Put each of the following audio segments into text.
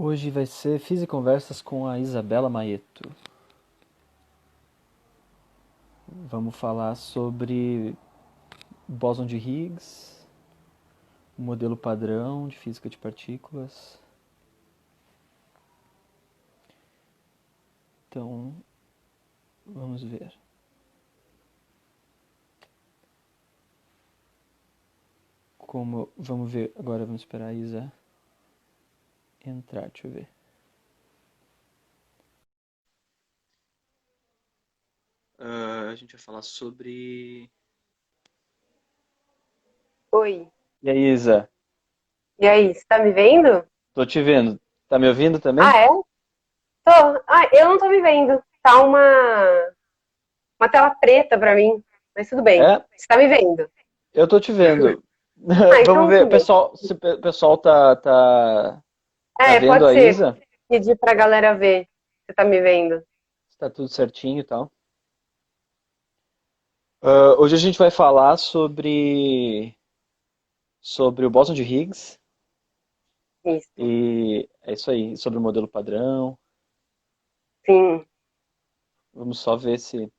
Hoje vai ser Fiz e Conversas com a Isabela Maeto. Vamos falar sobre bóson de Higgs, o modelo padrão de física de partículas. Então, vamos ver. Vamos ver, agora vamos esperar a Isa entrar, deixa eu ver. A gente vai falar sobre... Oi. E aí, Isa? E aí, você tá me vendo? Tô te vendo. Tá me ouvindo Ah, também? é? Tô. Ah, eu não tô me vendo. Tá uma tela preta pra mim. Mas tudo bem. É, Você tá me vendo? eu tô te vendo. Ah, Vamos então ver, tudo bem. pessoal, se o pessoal tá É, vendo pode a ser. Isa? Pedir pra galera ver. Você tá me vendo? Tá tudo certinho e tal. Hoje a gente vai falar sobre o bóson de Higgs Isso. e é isso aí, sobre o modelo padrão. Sim. Vamos só ver se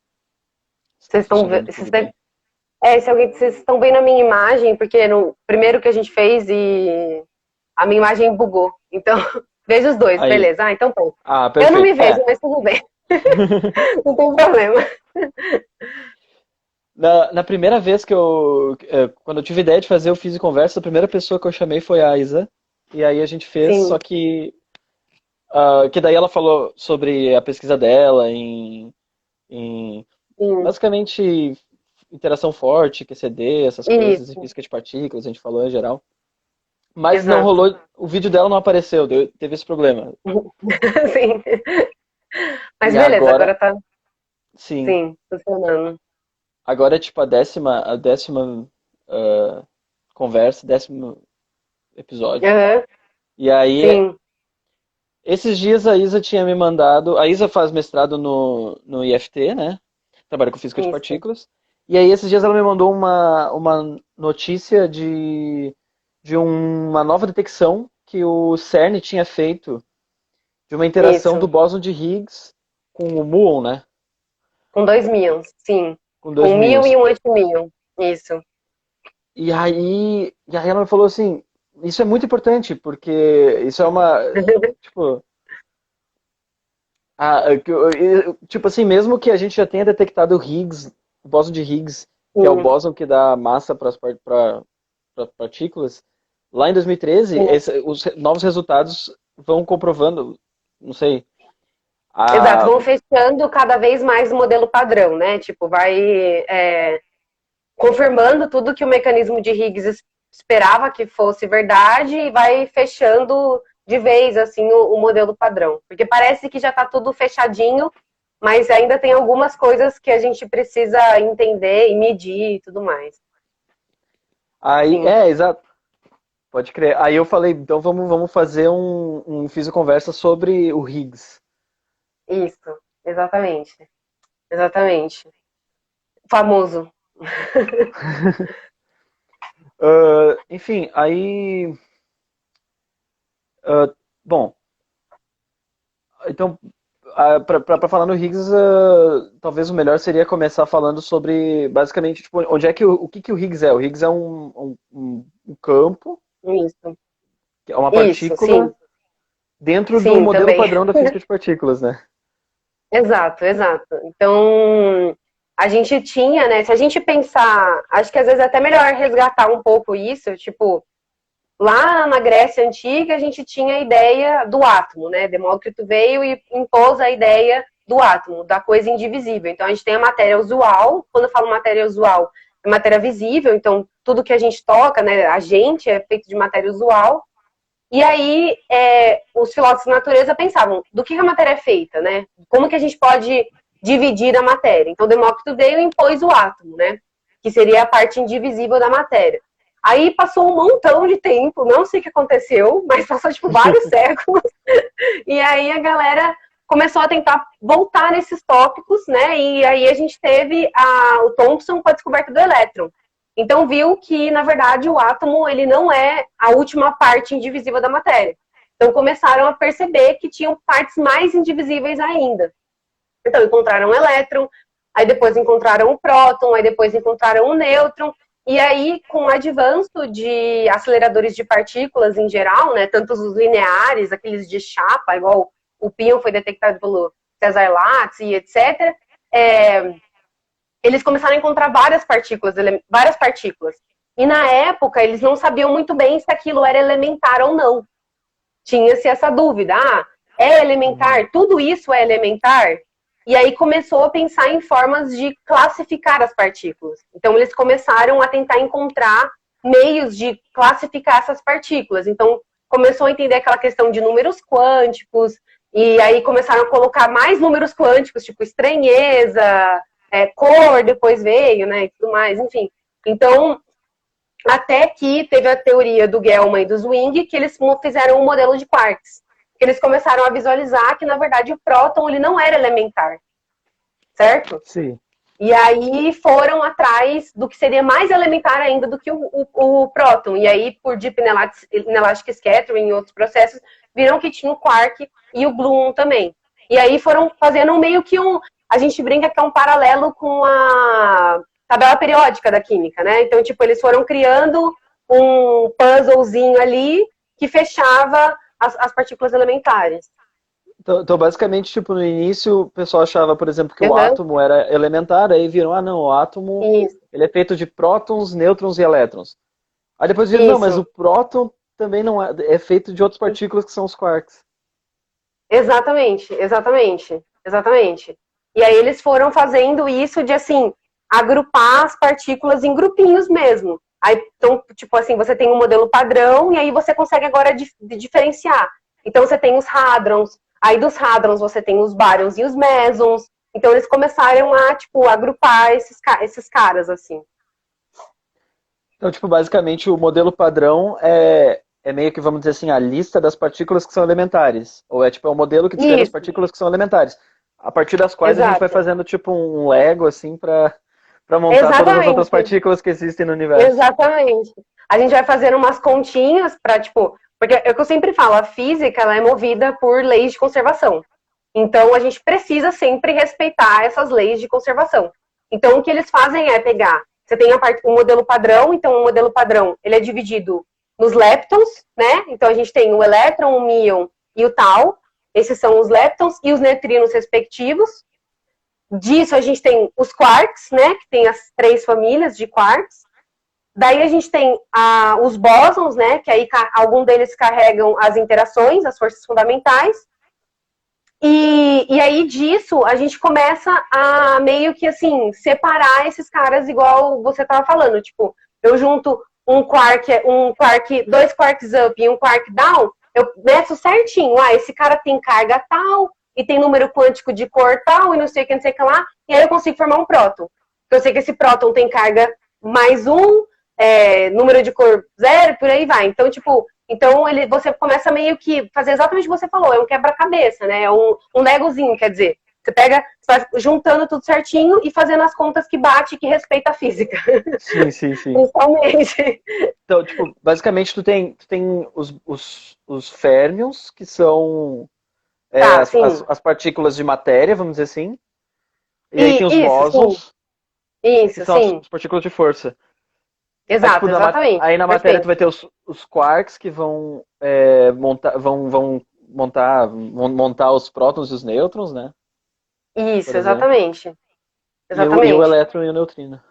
está Vocês estão funcionando vendo. tudo bem. Vocês estão vendo a minha imagem, porque no primeiro que a gente fez e a minha imagem bugou. Então, veja os dois, Aí, beleza? Ah, então pronto. Eu não me perfeito. vejo, mas tudo bem. Não tem problema. Na primeira vez quando eu tive ideia de fazer o Fiz e Conversa, a primeira pessoa que eu chamei foi a Isa. E aí a gente fez, Sim, só que daí ela falou sobre a pesquisa dela em sim. basicamente interação forte, QCD, essas coisas, e Isso, física de partículas, a gente falou em geral. Mas não exato. rolou, o vídeo dela não apareceu, teve esse problema. Sim. Mas E beleza, agora, agora tá, sim, sim, funcionando. agora é tipo a décima ah, conversa, 10º episódio. Aham, E aí, sim, esses dias a Isa tinha me mandado, a Isa faz mestrado no IFT, né? Trabalha com física de isso, partículas. E aí esses dias ela me mandou uma notícia de uma nova detecção que o CERN tinha feito de uma interação do isso. bóson de Higgs com o muon, né? Com 2 mil, sim. Com dois Com 1.000 muons. e um 8.000. Isso. E aí ela me falou assim, isso é muito importante, porque isso é uma, tipo, tipo assim, mesmo que a gente já tenha detectado o Higgs, o bóson de Higgs, que é o Sim, bóson que dá massa para as partículas, lá em 2013, sim. os novos resultados vão comprovando, não sei, Exato, a, vão fechando cada vez mais o modelo padrão, né? Tipo, vai confirmando tudo que o mecanismo de Higgs esperava que fosse verdade e vai fechando de vez assim o modelo padrão. Porque parece que já está tudo fechadinho, mas ainda tem algumas coisas que a gente precisa entender e medir e tudo mais. aí, Sim, exato, pode crer. Aí eu falei, então vamos fazer fiz uma conversa sobre o Higgs. isso, exatamente. Exatamente. Famoso. Enfim, aí, bom, então, para falar no Higgs, talvez o melhor seria começar falando sobre, basicamente, tipo, onde é que o que que o Higgs é? O Higgs é um campo, Isso. que é uma Isso, sim. partícula, dentro do Sim, modelo também. padrão da física de partículas, né? Exato, exato. Então, a gente tinha, né? Se a gente pensar, acho que às vezes é até melhor resgatar um pouco isso, tipo, lá na Grécia Antiga a gente tinha a ideia do átomo, né? Demócrito veio e impôs a ideia do átomo, da coisa indivisível. Então a gente tem a matéria usual, quando eu falo matéria usual, é matéria visível, então tudo que a gente toca, né? A gente é feito de matéria usual. E aí, os filósofos de natureza pensavam, do que a matéria é feita, né? Como que a gente pode dividir a matéria? Então, Demócrito veio e impôs o átomo, né? Que seria a parte indivisível da matéria. Aí passou um montão de tempo, não sei o que aconteceu, mas passou, tipo, vários séculos. E aí a galera começou a tentar voltar nesses tópicos, né? E aí a gente teve o Thomson com a descoberta do elétron. Então viu que, na verdade, o átomo ele não é a última parte indivisível da matéria. Então começaram a perceber que tinham partes mais indivisíveis ainda. Então encontraram o elétron, aí depois encontraram o próton, aí depois encontraram o nêutron, e aí com o advanço de aceleradores de partículas em geral, né, tanto os lineares, aqueles de chapa, igual o pion foi detectado pelo Cesar Latz e etc., eles começaram a encontrar várias partículas. E na época eles não sabiam muito bem se aquilo era elementar ou não. Tinha-se essa dúvida, é elementar? Tudo isso é elementar? E aí começou a pensar em formas de classificar as partículas. Então eles começaram a tentar encontrar meios de classificar essas partículas. Então começou a entender aquela questão de números quânticos, e aí começaram a colocar mais números quânticos, tipo estranheza, cor depois veio, né, e tudo mais, enfim. Então, até que teve a teoria do Gell-Mann e do Zwing, que eles fizeram um modelo de quarks. Eles começaram a visualizar que, na verdade, o próton ele não era elementar, certo? Sim. E aí foram atrás do que seria mais elementar ainda do que o próton. E aí, por Deep Inelastic Scattering e outros processos, viram que tinha o quark e o gluon também. E aí foram fazendo meio que a gente brinca que é um paralelo com a tabela periódica da química, né? Então, tipo, eles foram criando um puzzlezinho ali que fechava as partículas elementares. Então, basicamente, tipo, no início o pessoal achava, por exemplo, que o átomo era elementar, aí viram, não, o átomo ele é feito de prótons, nêutrons e elétrons. Aí depois viram, não, mas o próton também não é feito de outras partículas que são os quarks. Exatamente. E aí eles foram fazendo isso de, assim, agrupar as partículas em grupinhos mesmo. Aí, então, tipo assim, você tem um modelo padrão e aí você consegue agora diferenciar. Então você tem os hadrons, aí dos hadrons você tem os baryons e os mesons. Então eles começaram a, tipo, agrupar esses caras, assim. Então, tipo, basicamente o modelo padrão é meio que, vamos dizer assim, a lista das partículas que são elementares. Ou é tipo, é um modelo que descreve as partículas que são elementares. A partir das quais a gente vai fazendo tipo um Lego, assim, para montar todas as outras partículas que existem no universo. Exatamente. A gente vai fazendo umas continhas para, tipo... Porque é o que eu sempre falo, a física ela é movida por leis de conservação. Então, a gente precisa sempre respeitar essas leis de conservação. Então, o que eles fazem é pegar... Você tem o modelo padrão, então o modelo padrão ele é dividido nos leptons, né? Então, a gente tem o elétron, o míon e o tau. Esses são os leptons e os neutrinos respectivos. Disso a gente tem os quarks, né? Que tem as 3 famílias de quarks. Daí a gente tem os bósons, né? Que aí algum deles carregam as interações, as forças fundamentais. E aí disso a gente começa a meio que assim separar esses caras igual você estava falando. Tipo, eu junto um quark, 2 quarks up e um quark down, eu meço certinho. Esse cara tem carga tal, e tem número quântico de cor tal, e não sei o que lá, e aí eu consigo formar um próton. Eu sei que esse próton tem carga mais 1, número de cor 0, por aí vai. Então, tipo, você começa meio que fazer exatamente o que você falou, é um quebra-cabeça, né? É um legozinho, quer dizer. Você vai juntando tudo certinho e fazendo as contas que bate e que respeita a física. Sim. Principalmente. Então, tipo, basicamente tu tem os férmions, que são as partículas de matéria, vamos dizer assim. E aí tem os bósons, que são as partículas de força. Exato, tipo, exatamente. Aí na matéria tu vai ter os quarks que vão montar os prótons e os nêutrons, né? Isso, exatamente. E o elétron e o neutrino.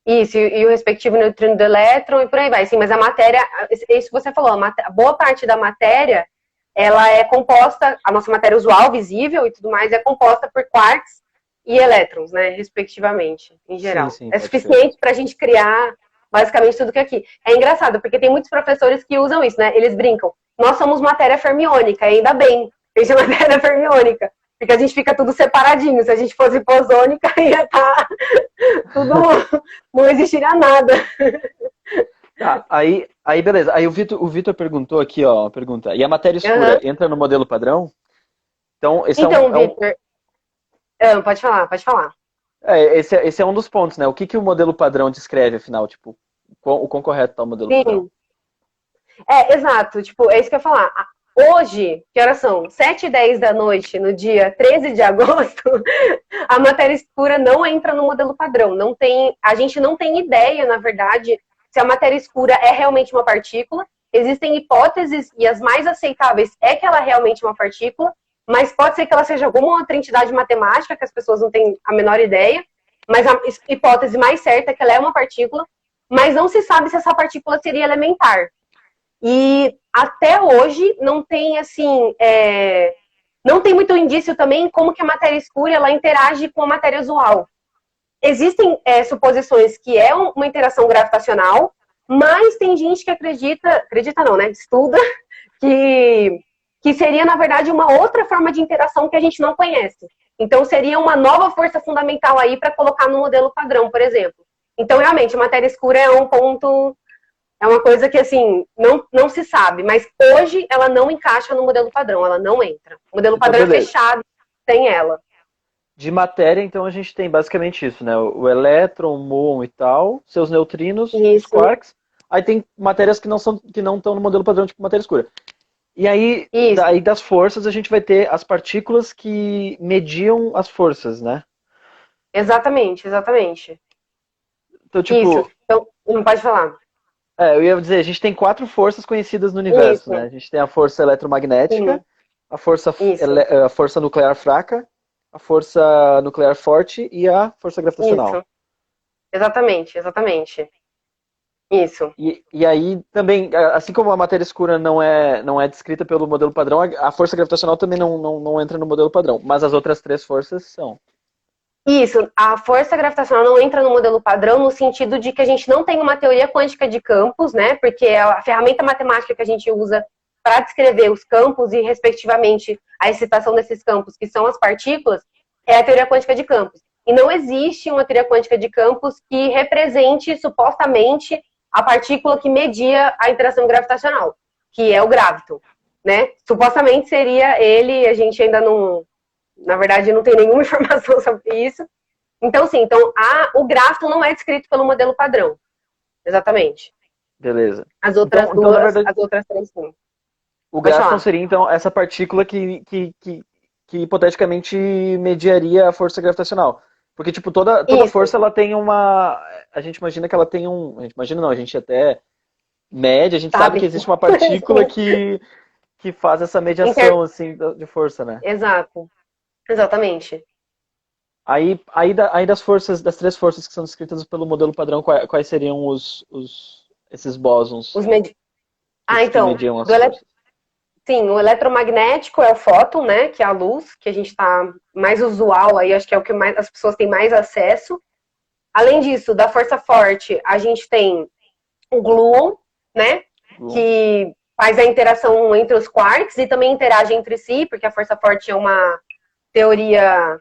Isso, e o respectivo neutrino do elétron e por aí vai. Sim, mas a matéria, isso que você falou, boa parte da matéria, ela é composta, a nossa matéria usual, visível e tudo mais, é composta por quarks e elétrons, né, respectivamente, em geral. Sim, é suficiente para a gente criar basicamente tudo que é aqui. É engraçado, porque tem muitos professores que usam isso, né? Eles brincam. Nós somos matéria fermiônica, ainda bem. A gente é matéria fermiônica. Porque a gente fica tudo separadinho. Se a gente fosse bosônica, ia estar tudo... não existiria nada. Tá, aí beleza. Aí o Vitor perguntou aqui, ó, pergunta. E a matéria escura entra no modelo padrão? Então, Vitor... Pode falar. Esse é um dos pontos, né? O que o modelo padrão descreve, afinal? Tipo, o quão correto está o modelo padrão? Exato. Tipo, é isso que eu ia falar. hoje, que horas são? 7h10 da noite, no dia 13 de agosto, a matéria escura não entra no modelo padrão. Não tem, a gente não tem ideia, na verdade, se a matéria escura é realmente uma partícula. Existem hipóteses, e as mais aceitáveis é que ela é realmente uma partícula, mas pode ser que ela seja alguma outra entidade matemática, que as pessoas não têm a menor ideia, mas a hipótese mais certa é que ela é uma partícula, mas não se sabe se essa partícula seria elementar. E até hoje não tem, assim, não tem muito indício também como que a matéria escura ela interage com a matéria usual. Existem suposições que é uma interação gravitacional, mas tem gente que acredita não, né? Estuda que seria, na verdade, uma outra forma de interação que a gente não conhece. Então, seria uma nova força fundamental aí para colocar no modelo padrão, por exemplo. Então, realmente, a matéria escura é um ponto, é uma coisa que, assim, não se sabe, mas hoje ela não encaixa no modelo padrão, ela não entra. O modelo Então, padrão é beleza. fechado, tem ela. De matéria, então, a gente tem basicamente isso, né? O elétron, o muon e tal, seus neutrinos, os Isso, quarks. Aí tem matérias que não estão no modelo padrão, tipo matéria escura. E aí, isso, daí das forças, a gente vai ter as partículas que mediam as forças, né? exatamente, exatamente. Então, Isso, tipo, então, não pode falar. eu ia dizer, a gente tem 4 forças conhecidas no universo, né? Isso, A gente tem a força eletromagnética, sim, isso, a força nuclear fraca, a força nuclear forte e a força gravitacional. isso, exatamente, exatamente. Isso. E aí também, assim como a matéria escura não é descrita pelo modelo padrão, a força gravitacional também não entra no modelo padrão, mas as outras 3 forças são. Isso, a força gravitacional não entra no modelo padrão no sentido de que a gente não tem uma teoria quântica de campos, né? Porque a ferramenta matemática que a gente usa para descrever os campos e, respectivamente, a excitação desses campos, que são as partículas, é a teoria quântica de campos. E não existe uma teoria quântica de campos que represente, supostamente, a partícula que media a interação gravitacional, que é o gráviton, né? Supostamente seria ele, a gente ainda não, na verdade, não tem nenhuma informação sobre isso. Então, sim, então, o gráfico não é descrito pelo modelo padrão. Exatamente. Beleza. As outras Então, na duas, verdade, as outras três, sim. o Pode gráfiton falar. seria então essa partícula que hipoteticamente mediaria a força gravitacional. Porque, tipo, toda Isso, força ela tem uma. A gente imagina que ela tem um. A gente imagina não, a gente até mede, a gente sabe que sabe? existe uma partícula que faz essa mediação, assim, de força, né? Exato. Exatamente. Aí das forças, das 3 forças que são descritas pelo modelo padrão, quais seriam esses bósons Os med... Ah, que então, mediam as forças? sim, o eletromagnético é o fóton, né? Que é a luz, que a gente está mais usual aí, acho que é o que mais, as pessoas têm mais acesso. Além disso, da força forte, a gente tem o gluon, né? Bom, Que faz a interação entre os quarks e também interage entre si, porque a força forte é uma teoria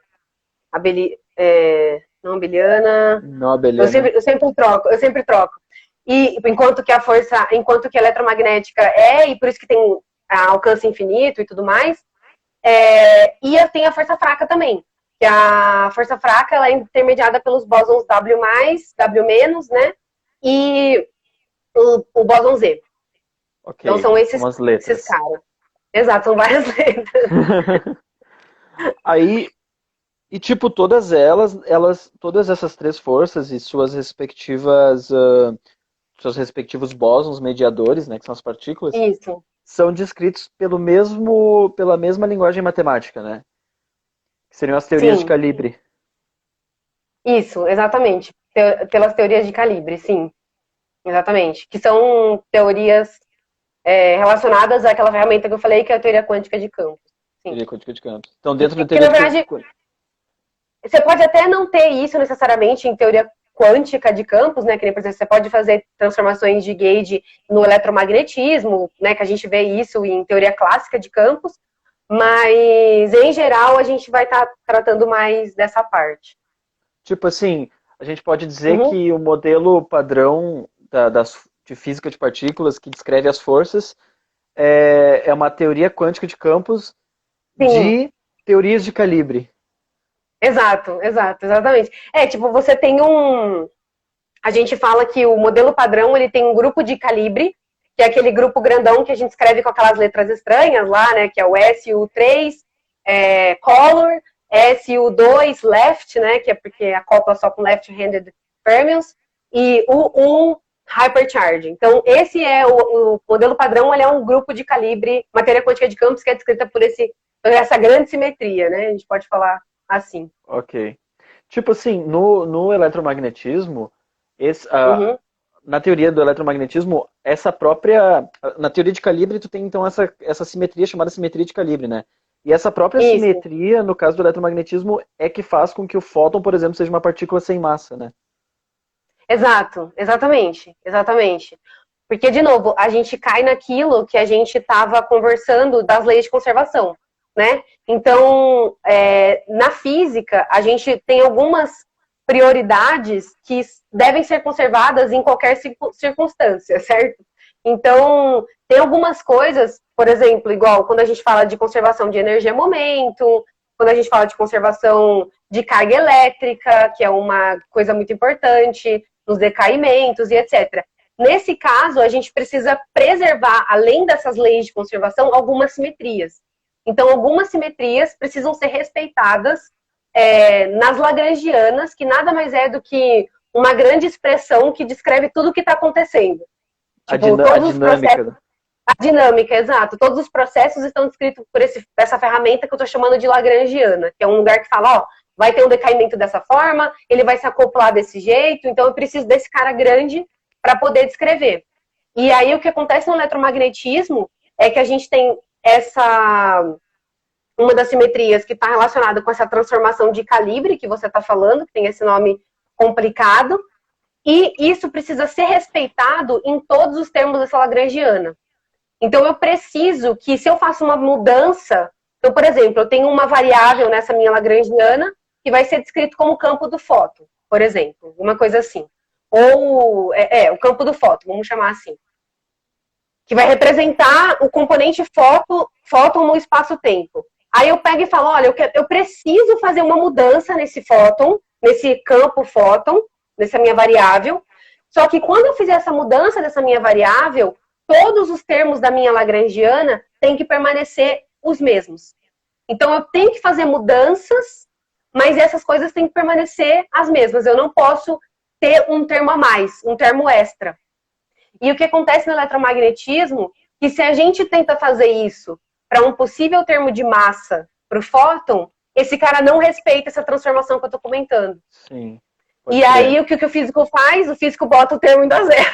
não abeliana. não abeliana. Eu sempre troco. E enquanto que a eletromagnética e por isso que tem alcance infinito e tudo mais, e tem a força fraca também. Que a força fraca ela é intermediada pelos bósons W+, W-, né? E o bóson Z. Então Ok, são são as esses letras. caras. Exato, são várias letras. Aí, e tipo, todas essas 3 forças e seus respectivos bósons mediadores, né, que são as partículas, Isso, são descritos pela mesma linguagem matemática, né? Que seriam as teorias de sim, calibre. isso, exatamente. Pelas teorias de calibre, sim, exatamente. Que são teorias relacionadas àquela ferramenta que eu falei, que é a teoria quântica de campos. Sim. Teoria quântica de campos. Então, dentro da Que, teoria na de verdade, você pode até não ter isso necessariamente em teoria quântica de campos, né? Que nem, por exemplo, você pode fazer transformações de gauge no eletromagnetismo, né? Que a gente vê isso em teoria clássica de campos, mas em geral a gente vai estar tratando mais dessa parte. tipo assim, a gente pode dizer Uhum. que o modelo padrão de física de partículas que descreve as forças é uma teoria quântica de campos Sim, de teorias de calibre. exato, exato, exatamente. Tipo, você tem a gente fala que o modelo padrão ele tem um grupo de calibre que é aquele grupo grandão que a gente escreve com aquelas letras estranhas lá, né? Que é o SU3, color, SU2, left, né? Que é porque acopla só com left-handed fermions, e U1, hypercharge. Então, esse é o modelo padrão, ele é um grupo de calibre, matéria quântica de campos, que é descrita por essa grande simetria, né? A gente pode falar assim. Ok. Tipo assim, no eletromagnetismo, Uhum. na teoria do eletromagnetismo, essa própria. Na teoria de calibre, tu tem então essa simetria chamada simetria de calibre, né? E essa própria Isso. simetria, no caso do eletromagnetismo, é que faz com que o fóton, por exemplo, seja uma partícula sem massa, né? Exato, exatamente, exatamente. Porque, de novo, a gente cai naquilo que a gente estava conversando das leis de conservação, né? Então, na física, a gente tem algumas prioridades que devem ser conservadas em qualquer circunstância, certo? Então, tem algumas coisas, por exemplo, igual quando a gente fala de conservação de energia-momento, quando a gente fala de conservação de carga elétrica, que é uma coisa muito importante, nos decaimentos e etc. Nesse caso, a gente precisa preservar, além dessas leis de conservação, algumas simetrias. Então, algumas simetrias precisam ser respeitadas nas lagrangianas, que nada mais é do que uma grande expressão que descreve tudo o que está acontecendo. Tipo, A todos os dinâmica. processos. A dinâmica, exato. Todos os processos estão descritos por essa ferramenta que eu estou chamando de lagrangiana, que é um lugar que fala, ó, vai ter um decaimento dessa forma, ele vai se acoplar desse jeito, então eu preciso desse cara grande para poder descrever. E aí o que acontece no eletromagnetismo é que a gente tem uma das simetrias que está relacionada com essa transformação de calibre que você está falando, que tem esse nome complicado, e isso precisa ser respeitado em todos os termos dessa lagrangiana. Então eu preciso que, se eu faço uma mudança, então, por exemplo, eu tenho uma variável nessa minha lagrangiana que vai ser descrito como campo do fóton, por exemplo, uma coisa assim. Ou, o campo do fóton, vamos chamar assim. Que vai representar o componente fóton no espaço-tempo. Aí eu pego e falo, olha, eu preciso fazer uma mudança nesse fóton, nesse campo fóton, nessa minha variável. Só que quando eu fizer essa mudança dessa minha variável, todos os termos da minha lagrangiana têm que permanecer os mesmos. Então eu tenho que fazer mudanças, mas essas coisas têm que permanecer as mesmas. Eu não posso ter um termo a mais, um termo extra. E o que acontece no eletromagnetismo, que se a gente tenta fazer isso para um possível termo de massa para o fóton, esse cara não respeita essa transformação que eu estou comentando. Sim. E aí, o que o físico faz? O físico bota o termo indo a zero.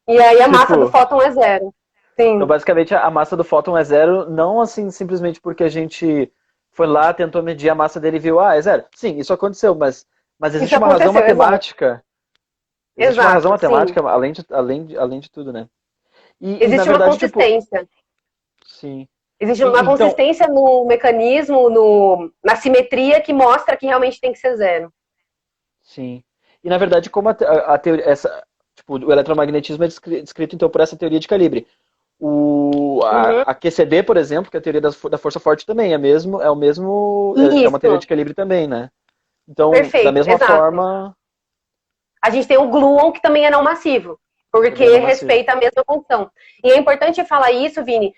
E aí a massa do fóton é zero. Sim. Então, basicamente, a massa do fóton é zero, não assim simplesmente porque a gente foi lá, tentou medir a massa dele e viu, é zero. Sim, isso aconteceu, mas existe uma razão matemática. Existe uma razão matemática, além de tudo, né? Existe na verdade, uma consistência. Tipo, sim. Existe uma consistência no mecanismo, na simetria, que mostra que realmente tem que ser zero. Sim. E, na verdade, como a teoria, o eletromagnetismo é descrito, então, por essa teoria de calibre. A QCD, por exemplo, que é a teoria da força forte também, é o mesmo, é uma teoria de calibre também, né? Então, perfeito, da mesma forma... A gente tem o gluon, que também é não massivo, porque respeita a mesma condição. E é importante falar isso, Vini,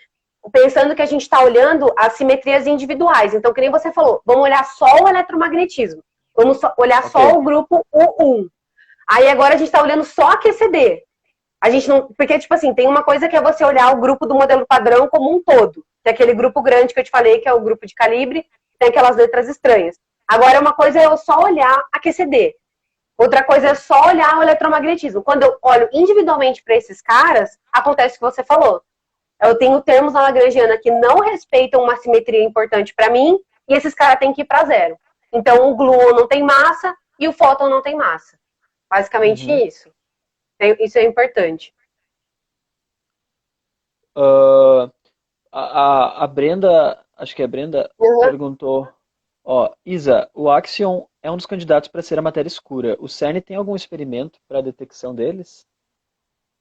pensando que a gente está olhando as simetrias individuais. Então, que nem você falou, vamos olhar só o eletromagnetismo. Vamos olhar só o grupo U1. Aí agora a gente está olhando só a QCD. A gente não. Porque, tipo assim, tem uma coisa que é você olhar o grupo do modelo padrão como um todo. Que é aquele grupo grande que eu te falei, que é o grupo de calibre, tem aquelas letras estranhas. Agora, uma coisa é eu só olhar a QCD. Outra coisa é só olhar o eletromagnetismo. Quando eu olho individualmente para esses caras, acontece o que você falou. Eu tenho termos na lagrangiana que não respeitam uma simetria importante para mim, e esses caras têm que ir para zero. Então, o gluon não tem massa e o fóton não tem massa. Basicamente isso. Isso é importante. A Brenda, acho que é a Brenda, perguntou, Isa, o Axion é um dos candidatos para ser a matéria escura. O CERN tem algum experimento para a detecção deles?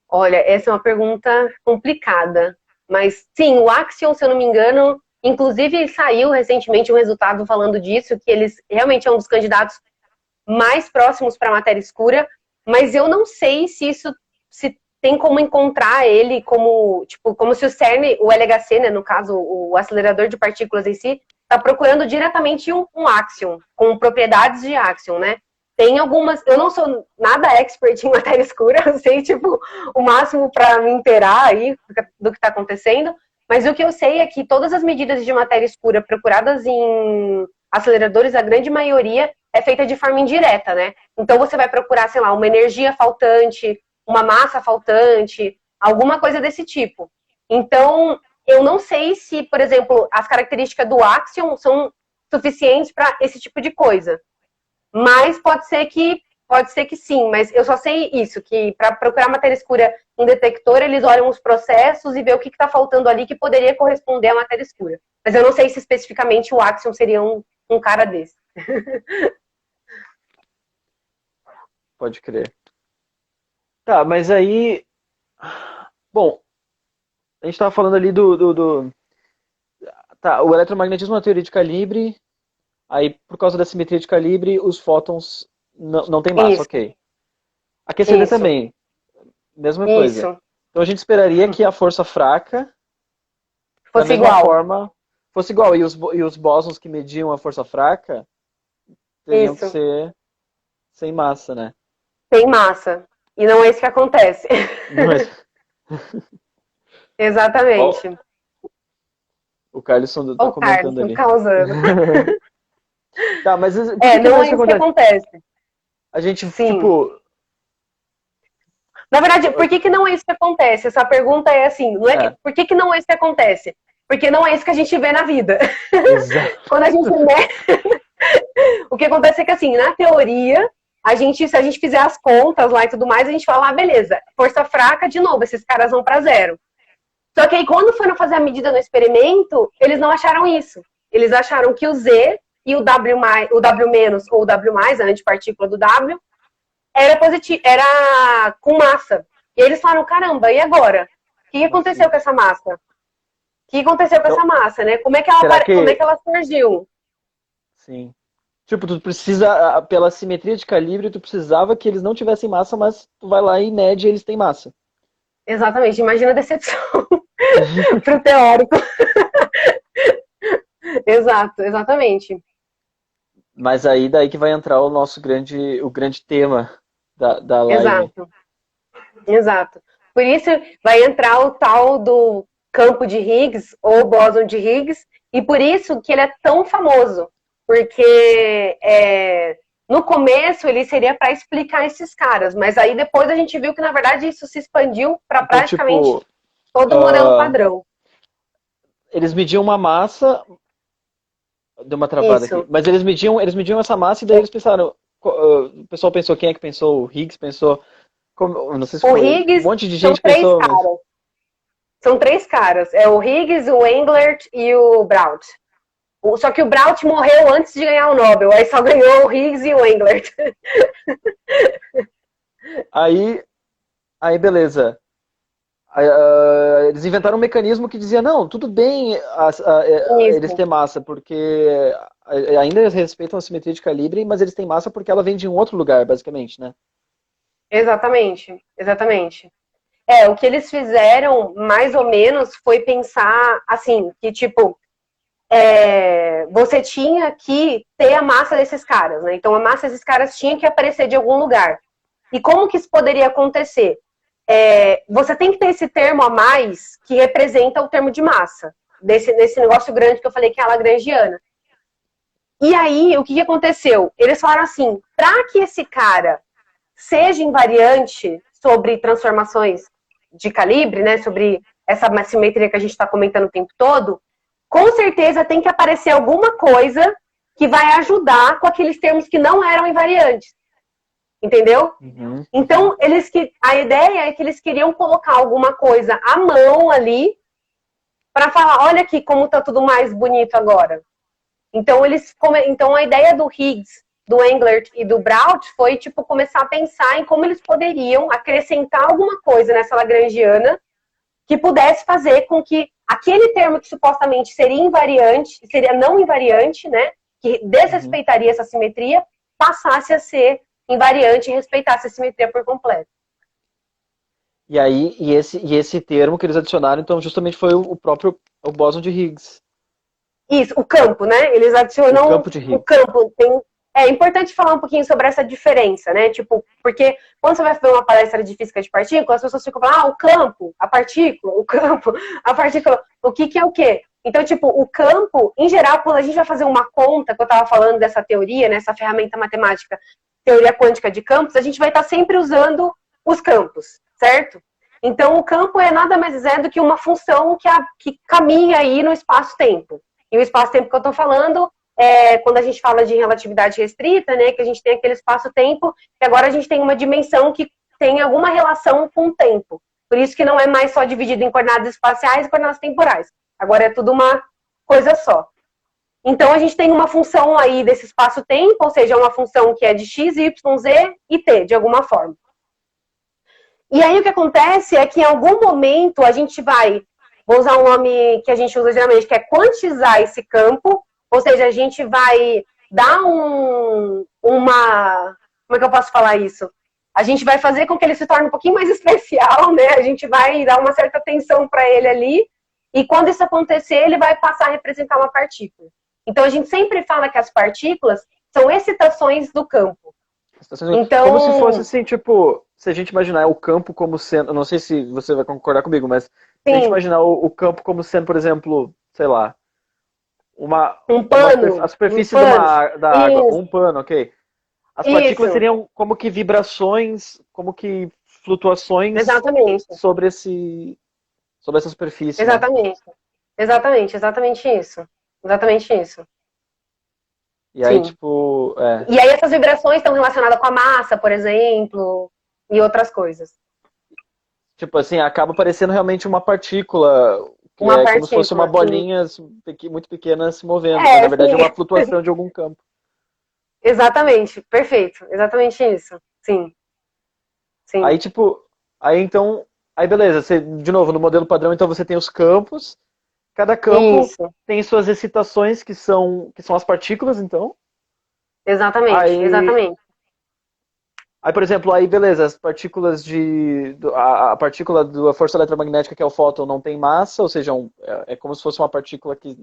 Olha, essa é uma pergunta complicada. Mas sim, o Axion, se eu não me engano, inclusive saiu recentemente um resultado falando disso, que eles realmente é um dos candidatos mais próximos para a matéria escura, mas eu não sei se isso se tem como encontrar ele como, tipo, como se o CERN, o LHC, né, no caso, o acelerador de partículas em si, está procurando diretamente um axion, com propriedades de axion, né? Tem algumas, eu não sou nada expert em matéria escura, eu sei, tipo, o máximo para me inteirar aí do que está acontecendo, mas o que eu sei é que todas as medidas de matéria escura procuradas em aceleradores, a grande maioria é feita de forma indireta, né? Então você vai procurar, sei lá, uma energia faltante, uma massa faltante, alguma coisa desse tipo. Então, eu não sei se, por exemplo, as características do axion são suficientes para esse tipo de coisa. Mas pode ser que sim, mas eu só sei isso, que para procurar matéria escura em detector, eles olham os processos e vê o que está faltando ali que poderia corresponder à matéria escura. Mas eu não sei se especificamente o axion seria um cara desse. Pode crer. Tá, mas aí. Bom, a gente tava falando ali Tá, o eletromagnetismo é uma teoria de calibre. Aí, por causa da simetria de calibre, os fótons não têm massa, Isso, ok. A QCD isso, também, mesma coisa. isso. Então a gente esperaria que a força fraca, da Fosse mesma igual. forma, fosse igual. E os bósons que mediam a força fraca teriam que Isso. ser sem massa, né? Tem massa. E não é isso que acontece. Mas, ó, Exatamente. o Carlson tá Ô, Carlos, comentando ali. causando. Tá, mas por É, que não não é é isso que isso que acontece? acontece. A gente, Sim. tipo. Na verdade, por que não é isso que acontece? Essa pergunta é assim, não é que, É, por que não é isso que acontece? Porque não é isso que a gente vê na vida. exato. Quando a gente o que acontece é que, assim, na teoria, se a gente fizer as contas lá e tudo mais, a gente fala, ah, beleza, força fraca, de novo, esses caras vão para zero. Só que aí, quando foram fazer a medida no experimento, eles não acharam isso. Eles acharam que o Z e o W+, o W- ou o W+, a antipartícula do W, era positivo, era com massa. E eles falaram, caramba, e agora? O que aconteceu Assim. com essa massa? O que aconteceu com Então, essa massa, né? será Como é que. que ela surgiu? Sim. Tipo, tu precisa, pela simetria de calibre, tu precisava que eles não tivessem massa, mas tu vai lá e mede e eles têm massa. Exatamente, imagina a decepção pro teórico. Exato, exatamente. Mas aí daí que vai entrar o grande tema da live. Exato, exato. Por isso vai entrar o tal do campo de Higgs ou bóson de Higgs, e por isso que ele é tão famoso, porque no começo ele seria para explicar esses caras, mas aí depois a gente viu que na verdade isso se expandiu para Então, praticamente tipo, todo o modelo ah, padrão. eles mediam uma massa. Deu uma travada aqui. Isso. Mas eles mediam essa massa e daí eles pensaram. O pessoal pensou, quem é que pensou? O Higgs pensou. Não sei se O foi. Um Higgs monte de são gente três pensou, mas. caras. São três caras. É o Higgs, o Englert e o Braut. Só que o Braut morreu antes de ganhar o Nobel. Aí só ganhou o Higgs e o Englert. Aí, aí beleza. Eles inventaram um mecanismo que dizia, não, tudo bem eles Isso. têm massa, porque ainda eles respeitam a simetria de calibre, mas eles têm massa porque ela vem de um outro lugar, basicamente, né? Exatamente. Exatamente. O que eles fizeram, mais ou menos, foi pensar assim, que tipo, você tinha que ter a massa desses caras, né? Então a massa desses caras tinha que aparecer de algum lugar. E como que isso poderia acontecer? Você tem que ter esse termo a mais que representa o termo de massa, desse negócio grande que eu falei que é a lagrangiana. E aí, o que aconteceu? Eles falaram assim, para que esse cara seja invariante sobre transformações de calibre, né, sobre essa simetria que a gente está comentando o tempo todo, com certeza tem que aparecer alguma coisa que vai ajudar com aqueles termos que não eram invariantes. Entendeu? Uhum, uhum. Então, a ideia é que eles queriam colocar alguma coisa à mão ali para falar, olha aqui como está tudo mais bonito agora. Então, então a ideia do Higgs, do Englert e do Braut foi tipo começar a pensar em como eles poderiam acrescentar alguma coisa nessa lagrangiana que pudesse fazer com que aquele termo que supostamente seria invariante, seria não invariante, né, que Uhum. desrespeitaria essa simetria, passasse a ser invariante e respeitasse a simetria por completo. E aí, esse termo que eles adicionaram, então, justamente foi o próprio o bóson de Higgs. Isso, o campo, né? Eles O adicionam campo de o Higgs. campo. É importante falar um pouquinho sobre essa diferença, né? Tipo, porque quando você vai ver uma palestra de física de partículas, as pessoas ficam falando, o campo, a partícula, o campo, a partícula, o que é o quê? Então, tipo, o campo, em geral, quando a gente vai fazer uma conta, que eu estava falando dessa teoria, nessa ferramenta matemática, teoria quântica de campos, a gente vai estar sempre usando os campos, certo? Então, o campo é nada mais é do que uma função que caminha aí no espaço-tempo. E o espaço-tempo que eu estou falando é quando a gente fala de relatividade restrita, né, que a gente tem aquele espaço-tempo, e agora a gente tem uma dimensão que tem alguma relação com o tempo. Por isso que não é mais só dividido em coordenadas espaciais e coordenadas temporais. Agora é tudo uma coisa só. Então, a gente tem uma função aí desse espaço-tempo, ou seja, uma função que é de x, y, z e t, de alguma forma. E aí, o que acontece é que, em algum momento, a gente vai, vou usar um nome que a gente usa geralmente, que é quantizar esse campo, ou seja, a gente vai dar uma... Como é que eu posso falar isso? A gente vai fazer com que ele se torne um pouquinho mais especial, né? A gente vai dar uma certa atenção para ele ali, e quando isso acontecer, ele vai passar a representar uma partícula. Então, a gente sempre fala que as partículas são excitações do campo. Então, como se fosse assim, tipo, se a gente imaginar o campo como sendo, não sei se você vai concordar comigo, mas se a gente imaginar o campo como sendo, por exemplo, sei lá, um pano, a superfície da água, um pano, ok? As partículas seriam como que vibrações, como que flutuações sobre essa superfície. Exatamente. Né? Exatamente isso. Exatamente isso. E aí, tipo... E aí essas vibrações estão relacionadas com a massa, por exemplo, e outras coisas. Tipo assim, acaba parecendo realmente uma partícula, que é como se fosse uma bolinha muito pequena se movendo. Mas, na verdade, é uma flutuação de algum campo. Exatamente, perfeito. Exatamente isso. Sim. Aí, tipo... Aí, beleza. Você, de novo, no modelo padrão, então você tem os campos. Cada campo tem suas excitações, que são as partículas, então. Exatamente. Aí, por exemplo, beleza, as partículas a partícula da força eletromagnética, que é o fóton, não tem massa, ou seja, é como se fosse uma partícula que...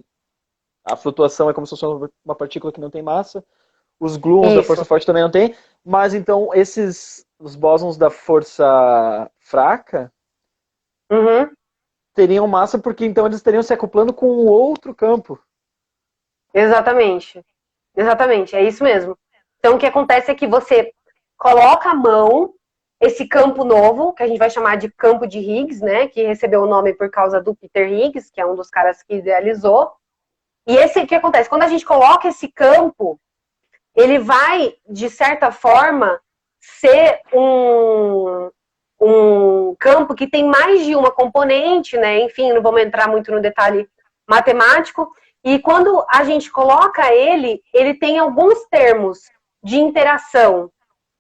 A flutuação é como se fosse uma partícula que não tem massa. Os gluons da força forte também não tem. Mas, então, os bósons da força fraca teriam massa, porque então eles estariam se acoplando com um outro campo. Exatamente, é isso mesmo. Então, o que acontece é que você coloca a mão, esse campo novo, que a gente vai chamar de campo de Higgs, né, que recebeu o nome por causa do Peter Higgs, que é um dos caras que idealizou. E o que acontece? Quando a gente coloca esse campo, ele vai, de certa forma, ser um campo que tem mais de uma componente, né? Enfim, não vamos entrar muito no detalhe matemático. E quando a gente coloca ele tem alguns termos de interação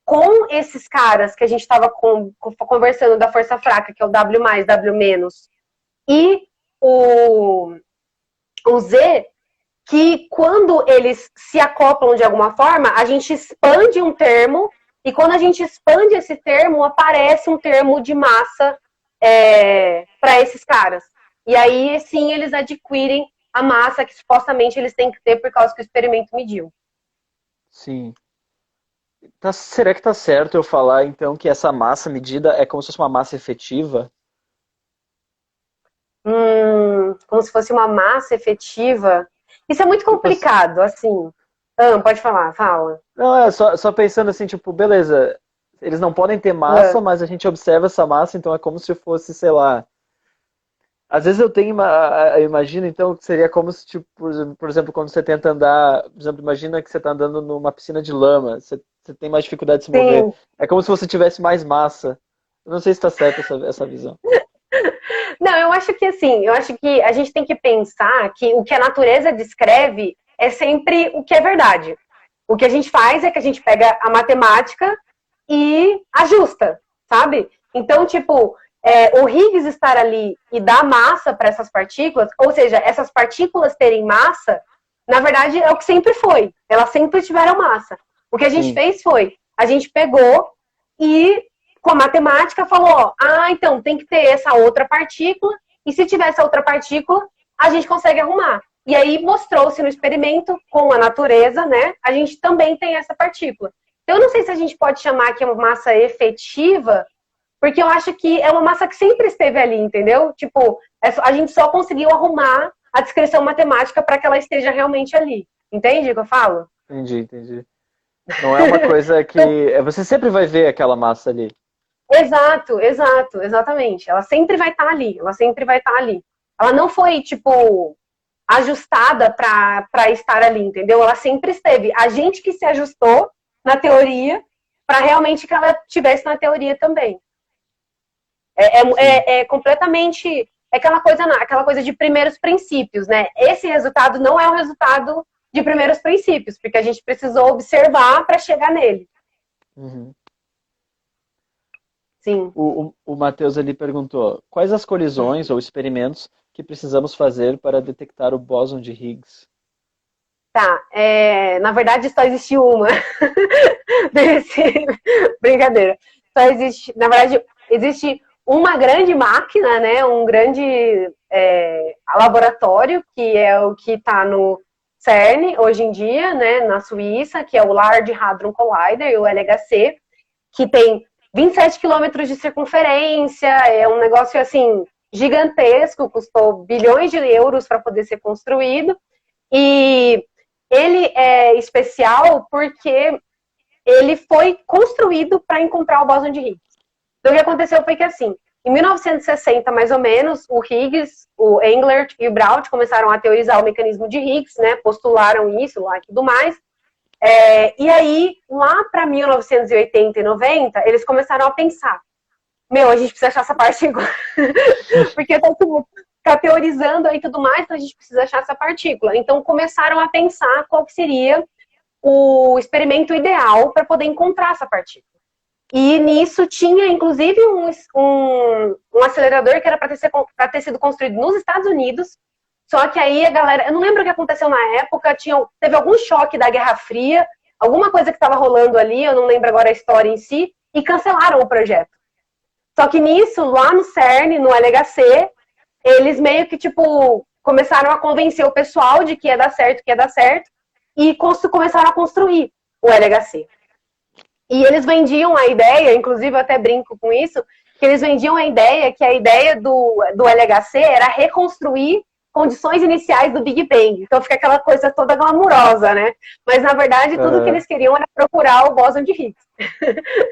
com esses caras que a gente estava conversando da força fraca, que é o W+, W-, e o Z, que quando eles se acoplam de alguma forma, a gente expande um termo, e quando a gente expande esse termo, aparece um termo de massa para esses caras. E aí, sim, eles adquirem a massa que supostamente eles têm que ter por causa que o experimento mediu. Sim. Será que tá certo eu falar, então, que essa massa medida é como se fosse uma massa efetiva? Como se fosse uma massa efetiva? Isso é muito complicado, assim. Pode falar, fala. Não, só pensando assim, tipo, beleza, eles não podem ter massa, mas a gente observa essa massa, então é como se fosse, sei lá... Às vezes eu imagino, então, que seria como se, tipo, por exemplo, quando você tenta andar, por exemplo, imagina que você está andando numa piscina de lama, você tem mais dificuldade de se mover. É como se você tivesse mais massa. Eu não sei se está certa essa visão. Não, eu acho que assim, a gente tem que pensar que o que a natureza descreve é sempre o que é verdade. O que a gente faz é que a gente pega a matemática e ajusta, sabe? Então, tipo, o Higgs estar ali e dar massa para essas partículas, ou seja, essas partículas terem massa, na verdade é o que sempre foi. Elas sempre tiveram massa. O que a gente fez foi a gente pegou e, com a matemática, falou, então tem que ter essa outra partícula, e se tiver essa outra partícula, a gente consegue arrumar. E aí mostrou-se no experimento, com a natureza, né, a gente também tem essa partícula. Eu não sei se a gente pode chamar que é uma massa efetiva, porque eu acho que é uma massa que sempre esteve ali, entendeu? Tipo, a gente só conseguiu arrumar a descrição matemática para que ela esteja realmente ali. Entende o que eu falo? Entendi. Não é uma coisa que... Você sempre vai ver aquela massa ali. Exatamente. Ela sempre vai estar ali, Ela não foi, tipo, ajustada para estar ali, entendeu? Ela sempre esteve. A gente que se ajustou na teoria para realmente que ela estivesse na teoria também. É completamente... É aquela coisa de primeiros princípios, né? Esse resultado não é um resultado de primeiros princípios, porque a gente precisou observar para chegar nele. Uhum. Sim. O Matheus ali perguntou, quais as colisões ou experimentos que precisamos fazer para detectar o bóson de Higgs? Tá, na verdade só existe uma. Brincadeira. Só existe, na verdade, existe uma grande máquina, né? Um grande laboratório, que é o que está no CERN hoje em dia, né? Na Suíça, que é o Large Hadron Collider, o LHC, que tem 27 quilômetros de circunferência, é um negócio assim gigantesco, custou bilhões de euros para poder ser construído. E ele é especial porque ele foi construído para encontrar o bóson de Higgs. Então, o que aconteceu foi que, assim, em 1960, mais ou menos, o Higgs, o Englert e o Braut começaram a teorizar o mecanismo de Higgs, né? Postularam isso lá e tudo mais. E aí, lá para 1980 e 90, eles começaram a pensar, a gente precisa achar essa partícula. Porque tá teorizando aí tudo mais, então a gente precisa achar essa partícula. Então começaram a pensar qual que seria o experimento ideal para poder encontrar essa partícula. E nisso tinha, inclusive, um acelerador que era para ter sido construído nos Estados Unidos. Só que aí a galera... Eu não lembro o que aconteceu na época. Teve algum choque da Guerra Fria, alguma coisa que estava rolando ali, eu não lembro agora a história em si, e cancelaram o projeto. Só que nisso, lá no CERN, no LHC, eles meio que, tipo, começaram a convencer o pessoal de que ia dar certo, e começaram a construir o LHC. E eles vendiam a ideia, inclusive eu até brinco com isso, que eles vendiam a ideia que a ideia do LHC era reconstruir condições iniciais do Big Bang. Então fica aquela coisa toda glamurosa, né? Mas na verdade tudo que eles queriam era procurar o bóson de Higgs.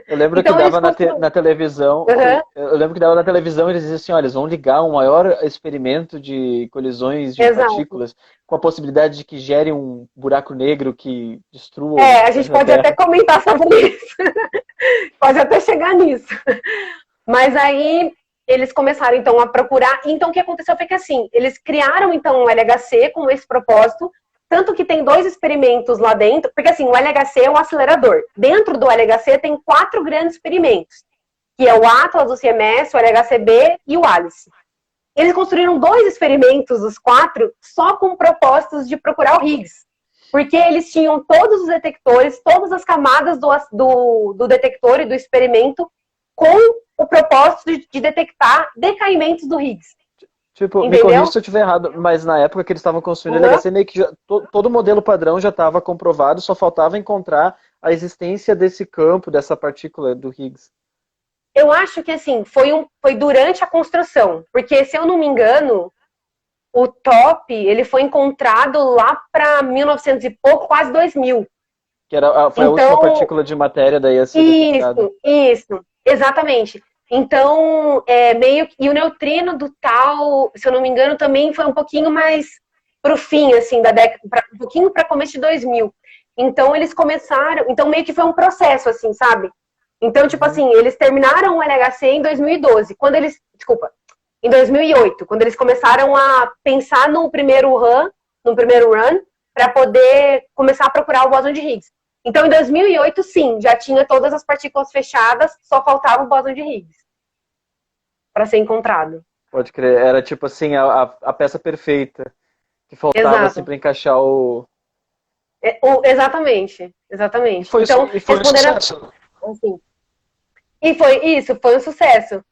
Eu lembro então, que dava na televisão, eu lembro que dava na televisão eles diziam assim, olha, eles vão ligar um maior experimento de colisões de partículas com a possibilidade de que gere um buraco negro que destrua... a gente pode até comentar sobre isso. Pode até chegar nisso. Mas aí eles começaram então a procurar. Então o que aconteceu foi que assim, eles criaram então um LHC com esse propósito, tanto que tem 2 experimentos lá dentro, porque assim, o LHC é um acelerador. Dentro do LHC tem 4 grandes experimentos, que é o Atlas, o CMS, o LHCb e o ALICE. Eles construíram 2 experimentos, os 4, só com propósitos de procurar o Higgs. Porque eles tinham todos os detectores, todas as camadas do detector e do experimento com o propósito de detectar decaimentos do Higgs. Tipo, me corrija se eu estiver errado, mas na época que eles estavam construindo o LHC, meio que todo o modelo padrão já estava comprovado, só faltava encontrar a existência desse campo, dessa partícula do Higgs. Eu acho que assim, foi durante a construção, porque se eu não me engano, o top, ele foi encontrado lá para 1900 e pouco, quase 2000. Que foi a última partícula de matéria daí a ser detectada. Isso, exatamente. Então, meio que... E o neutrino do tal, se eu não me engano, também foi um pouquinho mais pro fim, assim, da década, um pouquinho para começo de 2000. Então, eles começaram... Então, meio que foi um processo, assim, sabe? Então, tipo assim, eles terminaram o LHC em 2012. Em 2008, quando eles começaram a pensar no primeiro run, para poder começar a procurar o bóson de Higgs. Então, em 2008, sim, já tinha todas as partículas fechadas, só faltava o bóson de Higgs para ser encontrado. Pode crer, era tipo assim, a peça perfeita, que faltava assim para encaixar o... Exatamente, E exatamente. foi, Então, e foi um respondendo sucesso. assim, e foi isso, foi um sucesso.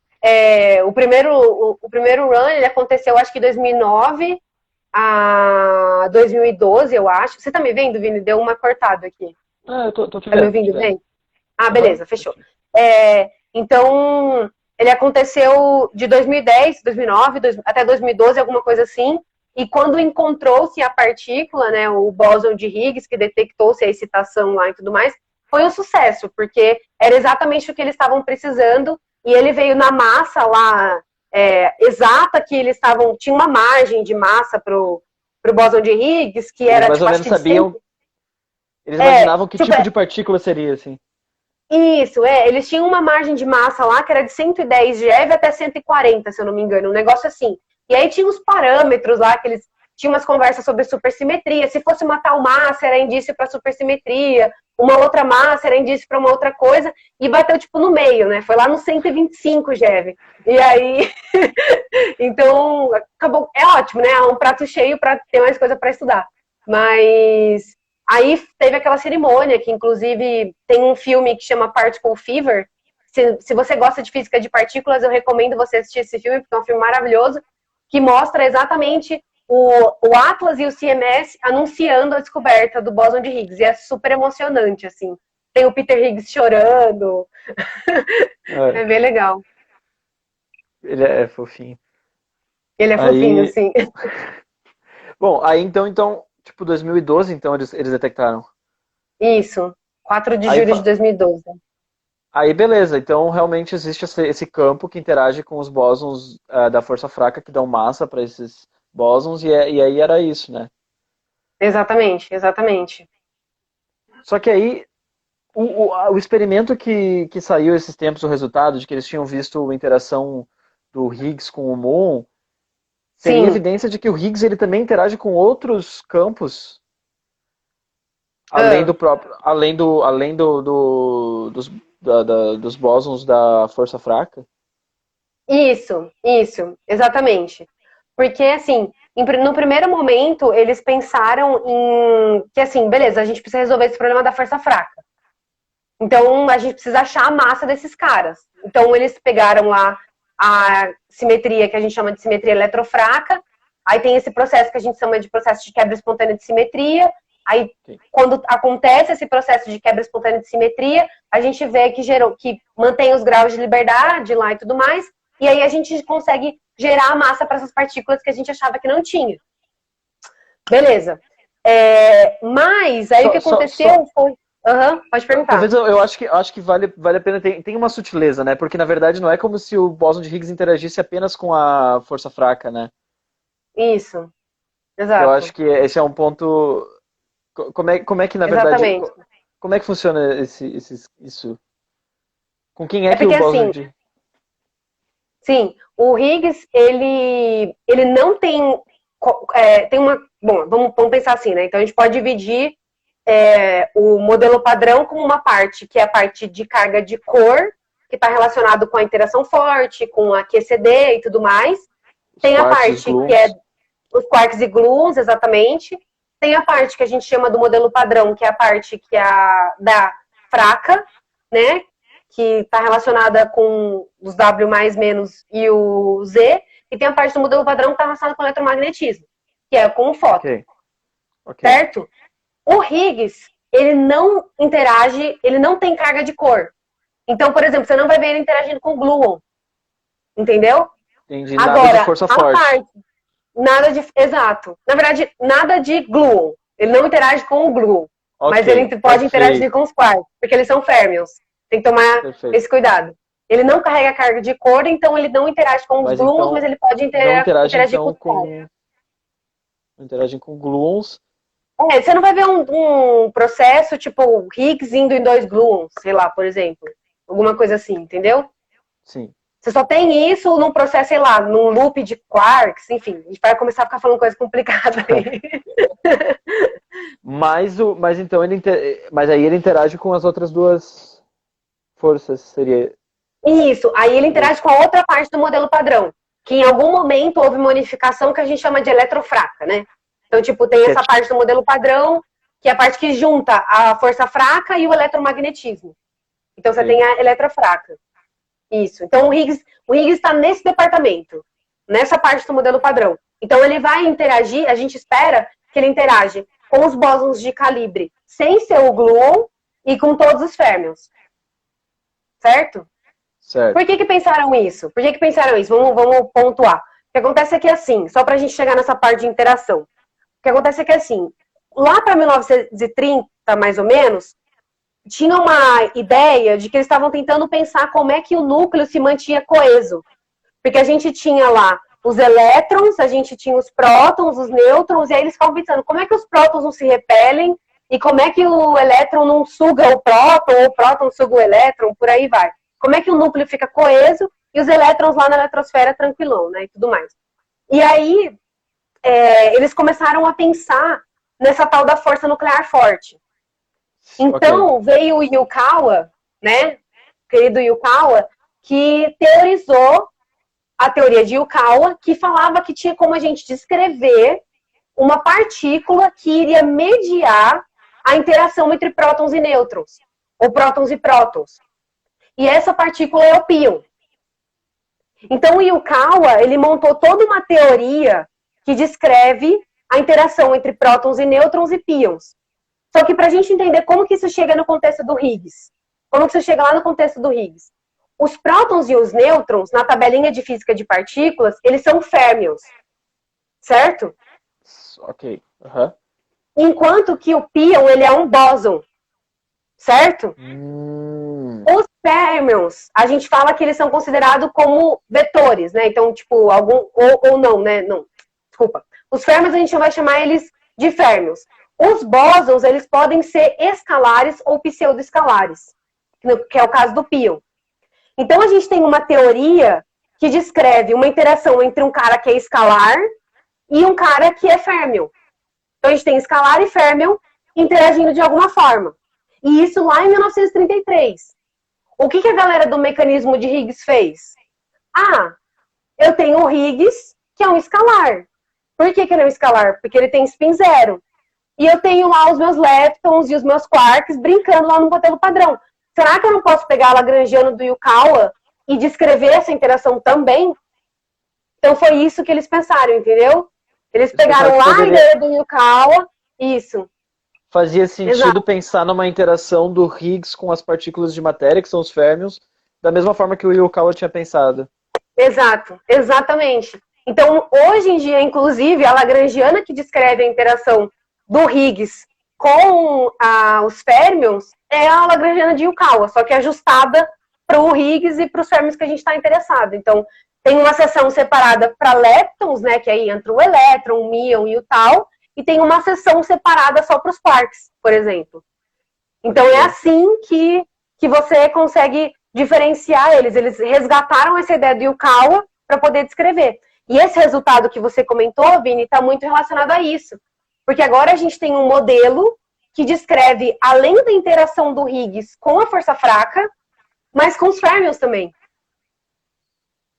O primeiro run, ele aconteceu, acho que em 2009 a 2012, eu acho. Você tá me vendo, Vini? Deu uma cortada aqui. Ah, eu tô te Tá me vendo, tô te ouvindo vendo. bem? Ah, Aham. beleza, fechou. Então, ele aconteceu de 2010, 2009, até 2012, alguma coisa assim. E quando encontrou-se a partícula, né, o bóson de Higgs, que detectou-se a excitação lá e tudo mais, foi um sucesso, porque era exatamente o que eles estavam precisando. E ele veio na massa lá exata que eles estavam. Tinha uma margem de massa pro bóson de Higgs, que Eles era, mais ou tipo, acho menos que de 100. sabiam, eles imaginavam que Tipo, tipo de partícula seria, assim. isso, eles tinham uma margem de massa lá que era de 110 GeV até 140, se eu não me engano, um negócio assim. E aí tinha os parâmetros lá, que eles tinham umas conversas sobre supersimetria. Se fosse uma tal massa, era indício para supersimetria, uma outra massa era indício para uma outra coisa, e bateu tipo no meio, né? Foi lá no 125 GeV. E aí, então, acabou, é ótimo, né? É um prato cheio para ter mais coisa para estudar. Mas aí teve aquela cerimônia, que inclusive tem um filme que chama Particle Fever. Se você gosta de física de partículas, eu recomendo você assistir esse filme, porque é um filme maravilhoso, que mostra exatamente o Atlas e o CMS anunciando a descoberta do bóson de Higgs. E é super emocionante, assim. Tem o Peter Higgs chorando. É, É bem legal. ele é fofinho. Ele é fofinho, Aí, sim. bom, aí então, tipo, 2012, então eles detectaram. Isso. 4 de Aí, julho de 2012. aí beleza, então realmente existe esse campo que interage com os bósons da força fraca que dão massa para esses bósons, e aí era isso, né? Exatamente, exatamente. Só que aí o experimento que saiu esses tempos, o resultado de que eles tinham visto a interação do Higgs com o muon, seria Sim. evidência de que o Higgs ele também interage com outros campos, além Ah, do próprio, dos bósons da força fraca. isso, exatamente. Porque, assim, no primeiro momento, eles pensaram em que, assim, beleza, a gente precisa resolver esse problema da força fraca. Então, a gente precisa achar a massa desses caras. Então, eles pegaram lá a simetria, que a gente chama de simetria eletrofraca. Aí tem esse processo que a gente chama de processo de quebra espontânea de simetria. Aí, Sim. quando acontece esse processo de quebra espontânea de simetria, a gente vê que mantém os graus de liberdade lá e tudo mais. E aí a gente consegue gerar a massa para essas partículas que a gente achava que não tinha. Beleza. Mas aí o Só, que só, aconteceu só, foi. Pode perguntar. talvez eu acho que vale a pena, tem uma sutileza, né? Porque na verdade não é como se o bóson de Higgs interagisse apenas com a força fraca, né? Isso, Eu acho exato. que esse é um ponto. Como é que na verdade. Exatamente. Como é que funciona isso? Com quem é É que o porque bóson assim, de. sim, o Higgs, ele não tem. Tem uma. Bom, vamos pensar assim, né? Então a gente pode dividir o modelo padrão como uma parte, que é a parte de carga de cor, que está relacionado com a interação forte, com a QCD e tudo mais. Os Tem a quarks e os parte que é gluons? os quarks e gluons, exatamente. Tem a parte que a gente chama do modelo padrão, que é a parte que é da fraca, né? Que está relacionada com os W mais menos e o Z. E tem a parte do modelo padrão que está relacionada com o eletromagnetismo, que é com o fóton, Ok, ok. certo? O Higgs, ele não interage, ele não tem carga de cor. Então, por exemplo, você não vai ver ele interagindo com o gluon, entendeu? Entendi. Nada de Agora, força a forte. parte nada de. Exato. Na verdade, nada de gluon. Ele não interage com o gluon. Mas ele Ok, pode interagir perfeito, com os quarks, porque eles são férmions. Tem que tomar perfeito. esse cuidado. Ele não carrega carga de cor, então ele não interage com os Mas gluons, mas então ele pode não interage interagir com então os quarks. com interagem com gluons. Você não vai ver um processo tipo Higgs indo em dois gluons, sei lá, por exemplo. Alguma coisa assim, entendeu? Sim. Você só tem isso num processo, sei lá, num loop de quarks, enfim. A gente vai começar a ficar falando coisa complicada aí. Mas então mas aí ele interage com as outras duas forças, Isso, aí ele seria interage isso. com a outra parte do modelo padrão, que em algum momento houve uma unificação que a gente chama de eletrofraca, né? Então, tipo, tem Que é essa parte do modelo padrão, que é a parte que junta a força fraca e o eletromagnetismo. Então você tem a eletrofraca. Isso. Então o Higgs está nesse departamento, nessa parte do modelo padrão. Então ele vai interagir, a gente espera que ele interage com os bósons de calibre sem ser o gluon e com todos os férmions. Certo? Certo. Por que pensaram isso? Por que pensaram isso? Vamos pontuar. O que acontece é que assim, só para a gente chegar nessa parte de interação. O que acontece é que assim, lá para 1930, mais ou menos, tinha uma ideia de que eles estavam tentando pensar como é que o núcleo se mantinha coeso. Porque a gente tinha lá os elétrons, a gente tinha os prótons, os nêutrons, e aí eles ficavam pensando como é que os prótons não se repelem e como é que o elétron não suga o próton, ou o próton suga o elétron, por aí vai. Como é que o núcleo fica coeso e os elétrons lá na eletrosfera tranquilão, né, e tudo mais. E aí, eles começaram a pensar nessa tal da força nuclear forte. Então, veio o Yukawa, né, querido Yukawa, que teorizou a teoria de Yukawa, que falava que tinha como a gente descrever uma partícula que iria mediar a interação entre prótons e nêutrons, ou prótons e prótons. E essa partícula é o pion. Então, o Yukawa, ele montou toda uma teoria que descreve a interação entre prótons e nêutrons e pions. Só que para a gente entender como que isso chega no contexto do Higgs, como que isso chega lá no contexto do Higgs, os prótons e os nêutrons, na tabelinha de física de partículas, eles são férmions, certo? Ok. Uhum. Enquanto que o pion, ele é um bóson, certo? Os férmions, a gente fala que eles são considerados como vetores, né? Então, tipo, ou não, né? Não, desculpa. Os férmions, a gente vai chamar eles de férmions. Os bósons, eles podem ser escalares ou pseudoescalares, que é o caso do pion. Então, a gente tem uma teoria que descreve uma interação entre um cara que é escalar e um cara que é férmion. Então, a gente tem escalar e férmion interagindo de alguma forma. E isso lá em 1933. O que a galera do mecanismo de Higgs fez? Ah, eu tenho o Higgs, que é um escalar. Por que ele é um escalar? Porque ele tem spin zero. E eu tenho lá os meus leptons e os meus quarks brincando lá no modelo padrão. Será que eu não posso pegar a lagrangiano do Yukawa e descrever essa interação também? Então foi isso que eles pensaram, entendeu? Eles pegaram lá a ideia do Yukawa, isso. Fazia sentido pensar numa interação do Higgs com as partículas de matéria, que são os férmions, da mesma forma que o Yukawa tinha pensado. Exato, exatamente. Então, hoje em dia, inclusive, a lagrangiana que descreve a interação do Higgs com os férmions é a lagrangiana de Yukawa, só que ajustada para o Higgs e para os férmions que a gente está interessado. Então, tem uma seção separada para leptons, né, que aí entra o elétron, o míon e o tal, e tem uma seção separada só para os quarks, por exemplo. Então, é assim que você consegue diferenciar eles. Eles resgataram essa ideia do Yukawa para poder descrever. E esse resultado que você comentou, Vini, está muito relacionado a isso. Porque agora a gente tem um modelo que descreve, além da interação do Higgs com a força fraca, mas com os férmions também.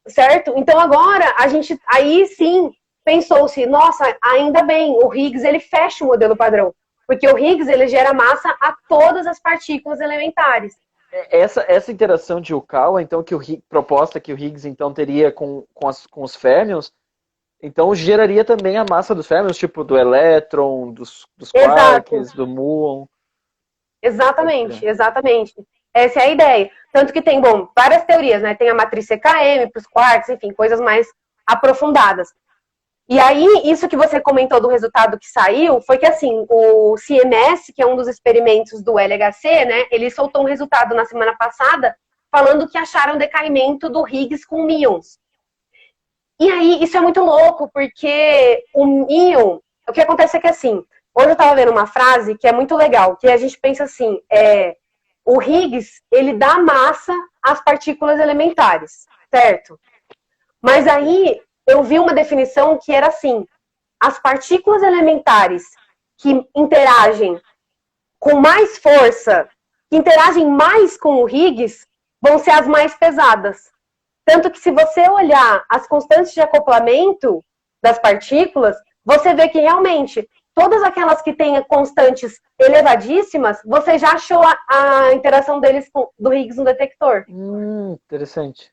Certo? Então agora a gente, aí sim, pensou-se, nossa, ainda bem, o Higgs ele fecha o modelo padrão. Porque o Higgs ele gera massa a todas as partículas elementares. Essa interação de Yukawa, então, proposta que o Higgs então teria com os férmions, então geraria também a massa dos férmions, tipo do elétron, dos quarks, do muon. Exatamente, exatamente. Essa é a ideia. Tanto que tem, várias teorias, né? Tem a matriz CKM para os quarks, enfim, coisas mais aprofundadas. E aí, isso que você comentou do resultado que saiu, foi que assim, o CMS, que é um dos experimentos do LHC, né? Ele soltou um resultado na semana passada, falando que acharam decaimento do Higgs com míons. E aí, isso é muito louco, porque o íon, o que acontece é que assim, hoje eu estava vendo uma frase que é muito legal, que a gente pensa assim, o Higgs, ele dá massa às partículas elementares, certo? Mas aí, eu vi uma definição que era assim, as partículas elementares que interagem com mais força, que interagem mais com o Higgs, vão ser as mais pesadas. Tanto que se você olhar as constantes de acoplamento das partículas, você vê que realmente todas aquelas que têm constantes elevadíssimas, você já achou a interação deles do Higgs no detector. Interessante.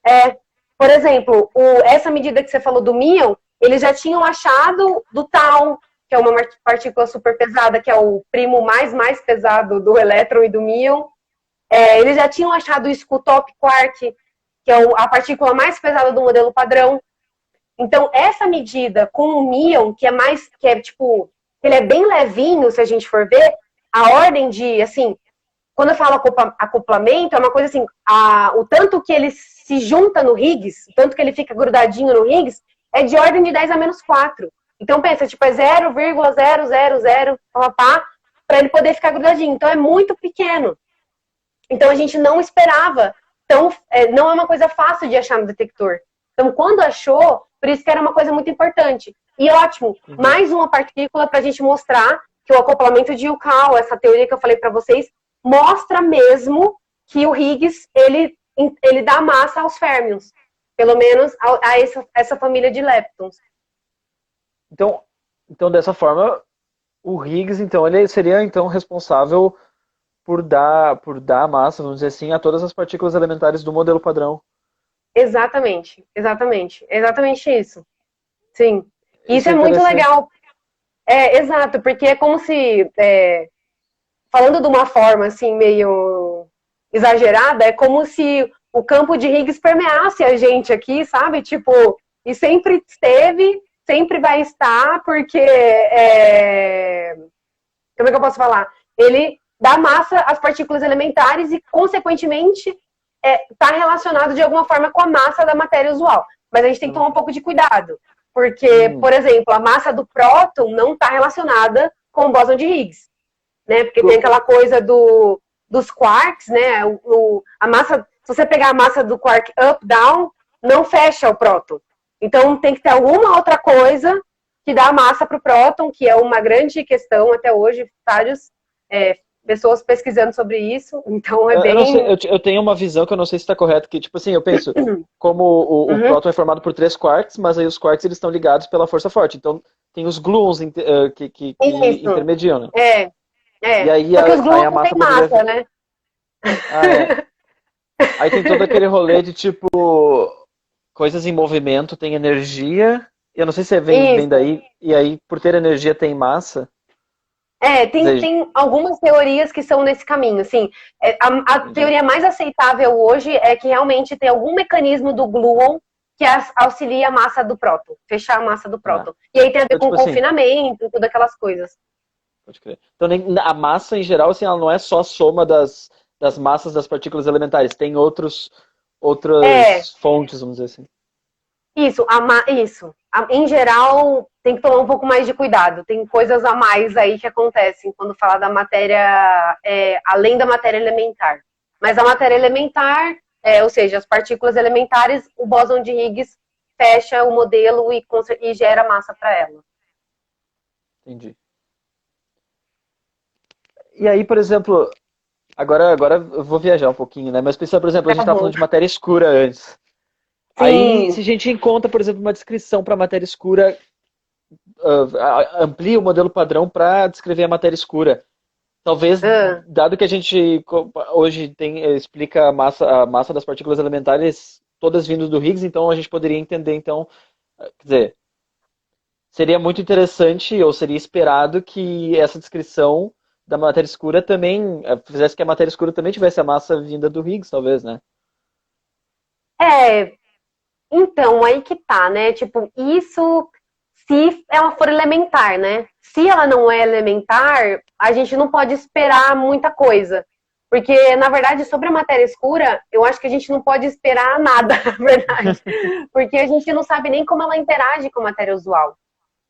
Por exemplo, essa medida que você falou do Mion, eles já tinham achado do Tau, que é uma partícula super pesada, que é o primo mais pesado do elétron e do Mion. Eles já tinham achado isso com o Top Quark, que é a partícula mais pesada do modelo padrão. Então, essa medida com o Mion, ele é bem levinho, se a gente for ver, a ordem de, assim, quando eu falo acoplamento, é uma coisa assim, o tanto que ele se junta no Higgs, o tanto que ele fica grudadinho no Higgs, é de ordem de 10 a menos 4. Então, pensa, tipo, é 0,000, para ele poder ficar grudadinho. Então, é muito pequeno. Então, a gente não esperava. Então, não é uma coisa fácil de achar no detector. Então, quando achou, por isso que era uma coisa muito importante. E ótimo, mais uma partícula para a gente mostrar que o acoplamento de Yukawa, essa teoria que eu falei para vocês, mostra mesmo que o Higgs, ele dá massa aos férmions. Pelo menos a essa família de leptons. Então, dessa forma, o Higgs, então, ele seria então responsável por dar massa, vamos dizer assim, a todas as partículas elementares do modelo padrão. Exatamente isso. Sim. Isso é muito legal. Exato, porque é como se, falando de uma forma assim meio exagerada, é como se o campo de Higgs permeasse a gente aqui, sabe? Tipo, e sempre esteve, sempre vai estar, porque como é que eu posso falar? Ele dá massa às partículas elementares e, consequentemente, está relacionado de alguma forma com a massa da matéria usual. Mas a gente tem que tomar um pouco de cuidado. Porque, por exemplo, a massa do próton não está relacionada com o bóson de Higgs. Né? Porque tem aquela coisa dos quarks, né? A massa, se você pegar a massa do quark up, down, não fecha o próton. Então tem que ter alguma outra coisa que dá massa para o próton, que é uma grande questão até hoje, várias pessoas pesquisando sobre isso. Então é bem... Eu não sei, eu tenho uma visão que eu não sei se está correta, que tipo assim, eu penso, como o próton é formado por 3 quarks, mas aí os quarks eles estão ligados pela força forte. Então tem os gluons que intermediam, né? E aí porque os gluons não tem massa, né? Aí tem todo aquele rolê de tipo coisas em movimento tem energia. Eu não sei se vem daí. E aí, por ter energia, tem massa. Tem algumas teorias que são nesse caminho. Assim, a teoria mais aceitável hoje é que realmente tem algum mecanismo do gluon que auxilia a massa do próton, fechar a massa do próton. E aí tem a ver com confinamento e todas aquelas coisas. Pode crer. Então, a massa, em geral, assim, ela não é só a soma das massas das partículas elementares. Tem outras fontes, vamos dizer assim. Isso. Em geral, tem que tomar um pouco mais de cuidado. Tem coisas a mais aí que acontecem quando fala da matéria, além da matéria elementar. Mas a matéria elementar, ou seja, as partículas elementares, o bóson de Higgs fecha o modelo e gera massa para ela. Entendi. E aí, por exemplo, agora eu vou viajar um pouquinho, né? Mas pensa, por exemplo, a gente estava falando de matéria escura antes. Sim. Aí, se a gente encontra, por exemplo, uma descrição para matéria escura, amplia o modelo padrão para descrever a matéria escura. Talvez, dado que a gente hoje explica a massa das partículas elementares todas vindo do Higgs, então a gente poderia entender, então, quer dizer, seria muito interessante, ou seria esperado que essa descrição da matéria escura também fizesse que a matéria escura também tivesse a massa vinda do Higgs, talvez, né? Então, aí que tá, né? Tipo, isso se ela for elementar, né? Se ela não é elementar, a gente não pode esperar muita coisa. Porque, na verdade, sobre a matéria escura, eu acho que a gente não pode esperar nada, na verdade. Porque a gente não sabe nem como ela interage com a matéria usual.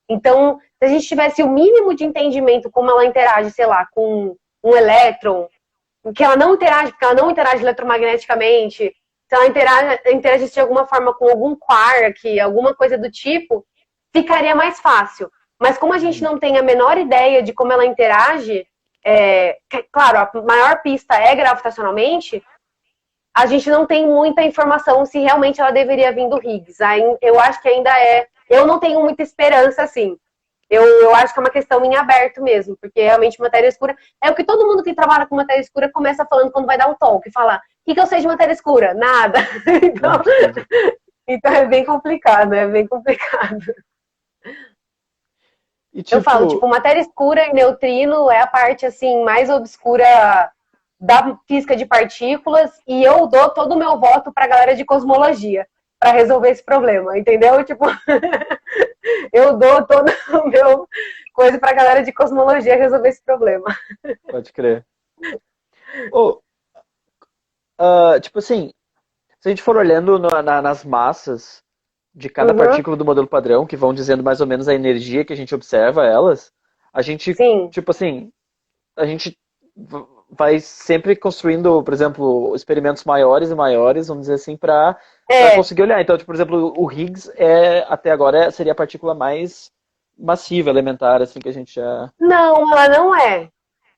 Então, se a gente tivesse o mínimo de entendimento como ela interage, sei lá, com um elétron, que ela não interage, porque ela não interage eletromagneticamente, se ela interagisse de alguma forma com algum quark, alguma coisa do tipo, ficaria mais fácil. Mas como a gente não tem a menor ideia de como ela interage, claro, a maior pista é gravitacionalmente, a gente não tem muita informação se realmente ela deveria vir do Higgs. Aí, eu acho que ainda eu não tenho muita esperança, assim. Eu acho que é uma questão em aberto mesmo, porque realmente matéria escura é o que todo mundo que trabalha com matéria escura começa falando quando vai dar um talk, falar, o que eu sei de matéria escura? Nada. Então, Não, entendi. então é bem complicado, é bem complicado. E Eu falo, tipo, tipo, matéria escura e neutrino é a parte, assim, mais obscura da física de partículas e eu dou todo o meu voto pra galera de cosmologia para resolver esse problema, entendeu? Tipo, eu dou todo o meu coisa pra galera de cosmologia resolver esse problema. pode crer. Ô, tipo assim, se a gente for olhando nas massas de cada Uhum, partícula do modelo padrão, que vão dizendo mais ou menos a energia que a gente observa elas, a gente, sim. tipo assim, a gente vai sempre construindo, por exemplo, experimentos maiores e maiores, vamos dizer assim, para É, conseguir olhar. Então, tipo, por exemplo, o Higgs até agora seria a partícula mais massiva, elementar, assim, que a gente já... não, ela não é.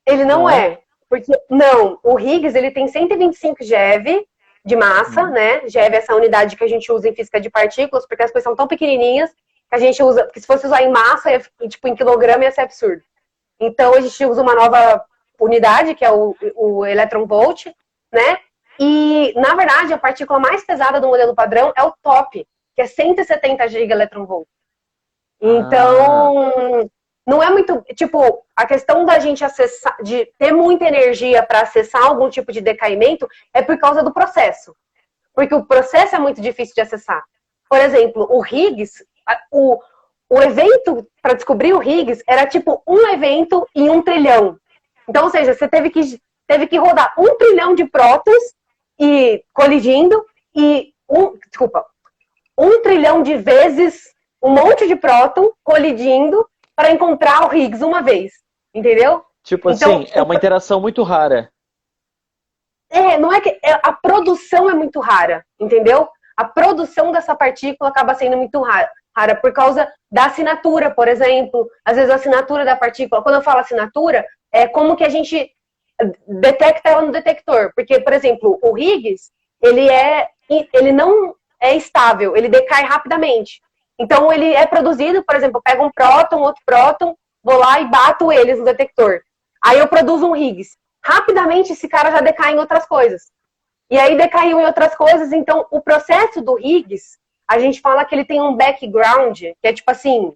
Ele Não não é? é. Porque, não, o Higgs, ele tem 125 GeV de massa, Uhum. né? GeV é essa unidade que a gente usa em física de partículas, porque as coisas são tão pequenininhas que a gente usa, porque se fosse usar em massa, tipo, em quilograma, ia ser absurdo. Então, a gente usa uma nova unidade, que é o electron volt, né? E, na verdade, a partícula mais pesada do modelo padrão é o top, que é 170 gigaelectronvolt. Ah, Então, não é muito, tipo, a questão da gente acessar, de ter muita energia para acessar algum tipo de decaimento é por causa do processo. Porque o processo é muito difícil de acessar. Por exemplo, o Higgs, o evento para descobrir o Higgs era tipo um evento em 1 trilhão. Então, ou seja, você teve que rodar 1 trilhão de prótons e colidindo e desculpa, 1 trilhão de vezes um monte de próton colidindo para encontrar o Higgs uma vez, entendeu? tipo Então, assim, é uma interação muito rara. não é que a produção é muito rara, entendeu? A produção dessa partícula acaba sendo muito rara por causa da assinatura, por exemplo. Às vezes a assinatura da partícula, quando eu falo assinatura, é como que a gente detecta ela no detector. Porque, por exemplo, o Higgs, ele não é estável, ele decai rapidamente. Então ele é produzido, por exemplo, eu pego um próton, outro próton, vou lá e bato eles no detector. Aí eu produzo um Higgs. Rapidamente esse cara já decai em outras coisas. E aí decaiu em outras coisas, então o processo do Higgs, a gente fala que ele tem um background, que é tipo assim,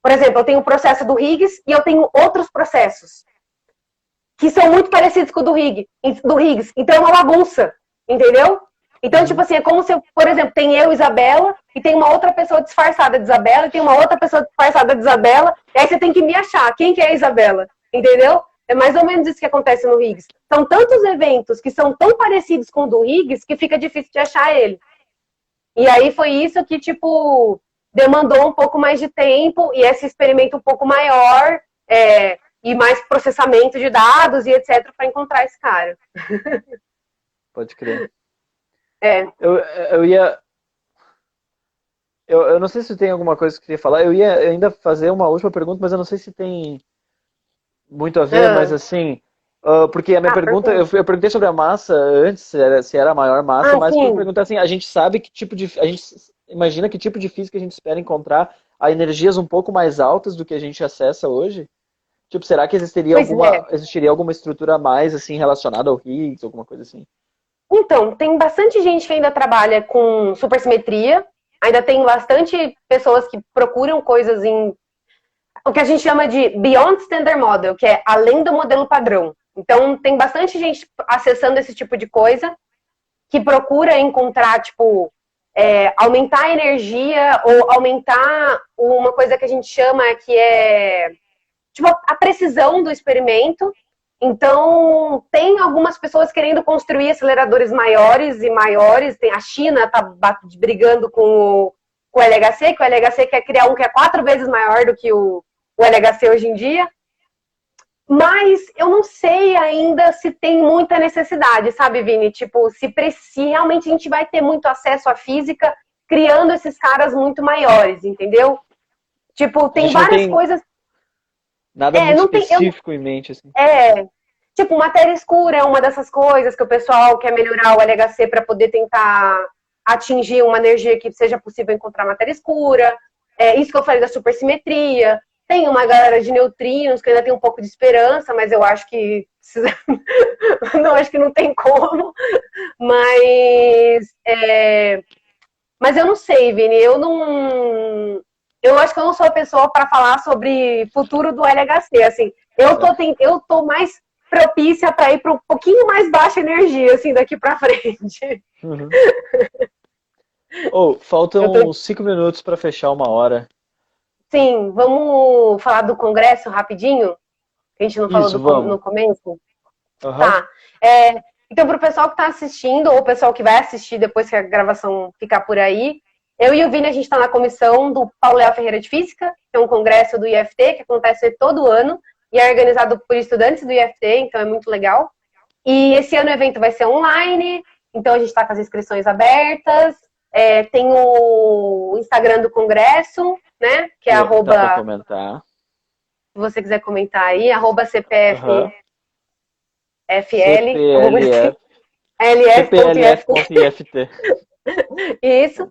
por exemplo, eu tenho o processo do Higgs e eu tenho outros processos que são muito parecidos com o do Higgs. Então é uma bagunça, entendeu? Então, tipo Uhum. assim, é como se, por exemplo, tem eu, Isabela, e tem uma outra pessoa disfarçada de Isabela, e tem uma outra pessoa disfarçada de Isabela, e aí você tem que me achar. Quem que é a Isabela? Entendeu? É mais ou menos isso que acontece no Higgs. São tantos eventos que são tão parecidos com o do Higgs que fica difícil de achar ele. E aí foi isso que, tipo, demandou um pouco mais de tempo e esse experimento um pouco maior e mais processamento de dados e etc. para encontrar esse cara. Pode crer. É. Eu ia. Eu não sei se tem alguma coisa que você queria falar. Eu ia ainda fazer uma última pergunta, mas eu não sei se tem muito a ver, mas Ah, assim. Porque a minha pergunta, eu, perfeito. eu perguntei sobre a massa antes, se era a maior massa, Ah, mas por sim. perguntar assim, a gente sabe que tipo de. A gente imagina que tipo de física a gente espera encontrar a energias um pouco mais altas do que a gente acessa hoje? Tipo, será que Pois é. existiria alguma estrutura a mais assim relacionada ao Higgs, alguma coisa assim? Então, tem bastante gente que ainda trabalha com supersimetria, ainda tem bastante pessoas que procuram coisas em o que a gente chama de Beyond Standard Model, que é além do modelo padrão. Então, tem bastante gente acessando esse tipo de coisa que procura encontrar, tipo, aumentar a energia ou aumentar uma coisa que a gente chama que é tipo, a precisão do experimento. Então, tem algumas pessoas querendo construir aceleradores maiores e maiores. Tem, a China está brigando com o LHC, que o LHC quer criar um que é 4 vezes maior do que o LHC hoje em dia. Mas eu não sei ainda se tem muita necessidade, sabe, Vini? Tipo, se realmente a gente vai ter muito acesso à física criando esses caras muito maiores, entendeu? Tipo, A tem gente não várias tem coisas. nada muito Não tem. específico em mente, assim. Tipo, matéria escura é uma dessas coisas que o pessoal quer melhorar o LHC para poder tentar atingir uma energia que seja possível encontrar matéria escura. Isso que eu falei da supersimetria. Tem uma galera de neutrinos que ainda tem um pouco de esperança, mas eu acho que não, acho que não tem como. Mas, mas eu não sei, Vini, eu acho que eu não sou a pessoa para falar sobre futuro do LHC, assim. Eu tô mais propícia para ir para um pouquinho mais baixa energia, assim, daqui para frente. Uhum. Oh, faltam 5 minutos para fechar 1 hora. Sim, vamos falar do Congresso rapidinho? Que a gente não falou Isso, vamos. no começo? Uhum. Tá. Então, para o pessoal que está assistindo, ou o pessoal que vai assistir depois que a gravação ficar por aí, eu e o Vini, a gente está na comissão do Paulo Léo Ferreira de Física, que é um congresso do IFT, que acontece todo ano, e é organizado por estudantes do IFT, então é muito legal. E esse ano o evento vai ser online, então a gente está com as inscrições abertas. Tem o Instagram do congresso, né? Que é arroba... Dá pra comentar. Se você quiser comentar aí, arroba CPF... Uhum. FL, CPLF.IFT. Isso.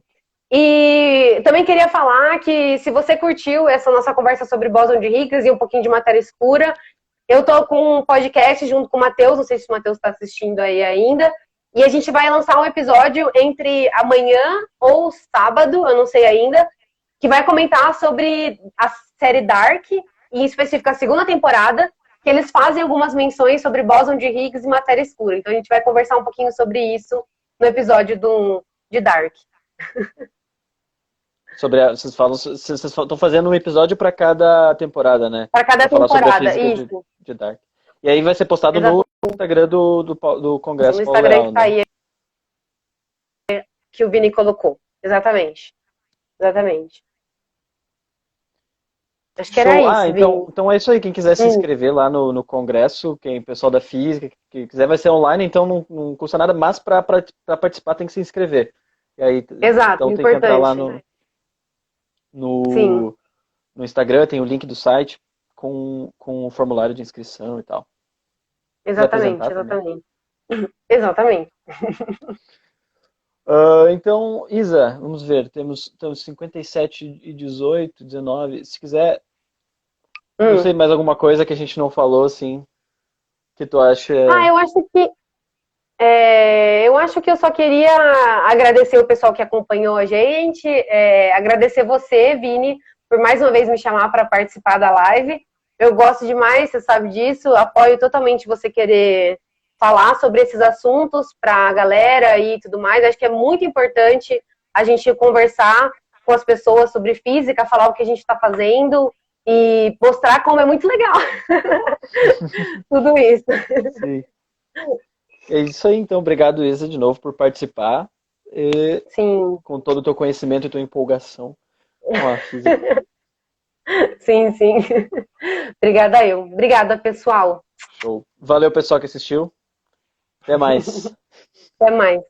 E também queria falar que se você curtiu essa nossa conversa sobre bóson de Higgs e um pouquinho de matéria escura, eu tô com um podcast junto com o Matheus, não sei se o Matheus está assistindo aí ainda, e a gente vai lançar um episódio entre amanhã ou sábado, eu não sei ainda, que vai comentar sobre a série Dark, e em específico a segunda temporada, que eles fazem algumas menções sobre bóson de Higgs e matéria escura. Então a gente vai conversar um pouquinho sobre isso no episódio de Dark. Vocês estão fazendo um episódio para cada temporada, né? Para cada pra falar temporada, sobre a física isso. de Dark. E aí vai ser postado Exatamente. no Instagram do Congresso. No Instagram que tá aí, que o Vini colocou. Exatamente. Acho que era isso. Então é isso aí. Quem quiser se inscrever lá no Congresso, pessoal da física, que quiser, vai ser online, então não custa nada, mas para participar tem que se inscrever. E aí, exato, então importante. Tem que entrar lá no Instagram, tem o link do site com o formulário de inscrição e tal. Exatamente. Exatamente. Então, Isa, vamos ver, temos 57 e 18, 19. Se quiser, não sei, mais alguma coisa que a gente não falou, assim, que tu acha... Eu acho que eu só queria agradecer o pessoal que acompanhou a gente, agradecer você, Vini, por mais uma vez me chamar para participar da live. Eu gosto demais, você sabe disso, apoio totalmente você querer falar sobre esses assuntos para a galera e tudo mais. Acho que é muito importante a gente conversar com as pessoas sobre física, falar o que a gente está fazendo e mostrar como é muito legal tudo isso. Sim. É isso aí, então. Obrigado, Isa, de novo por participar. Sim. Com todo o teu conhecimento e tua empolgação com a física. Sim. Obrigada, pessoal. Show. Valeu, pessoal que assistiu. Até mais. Até mais.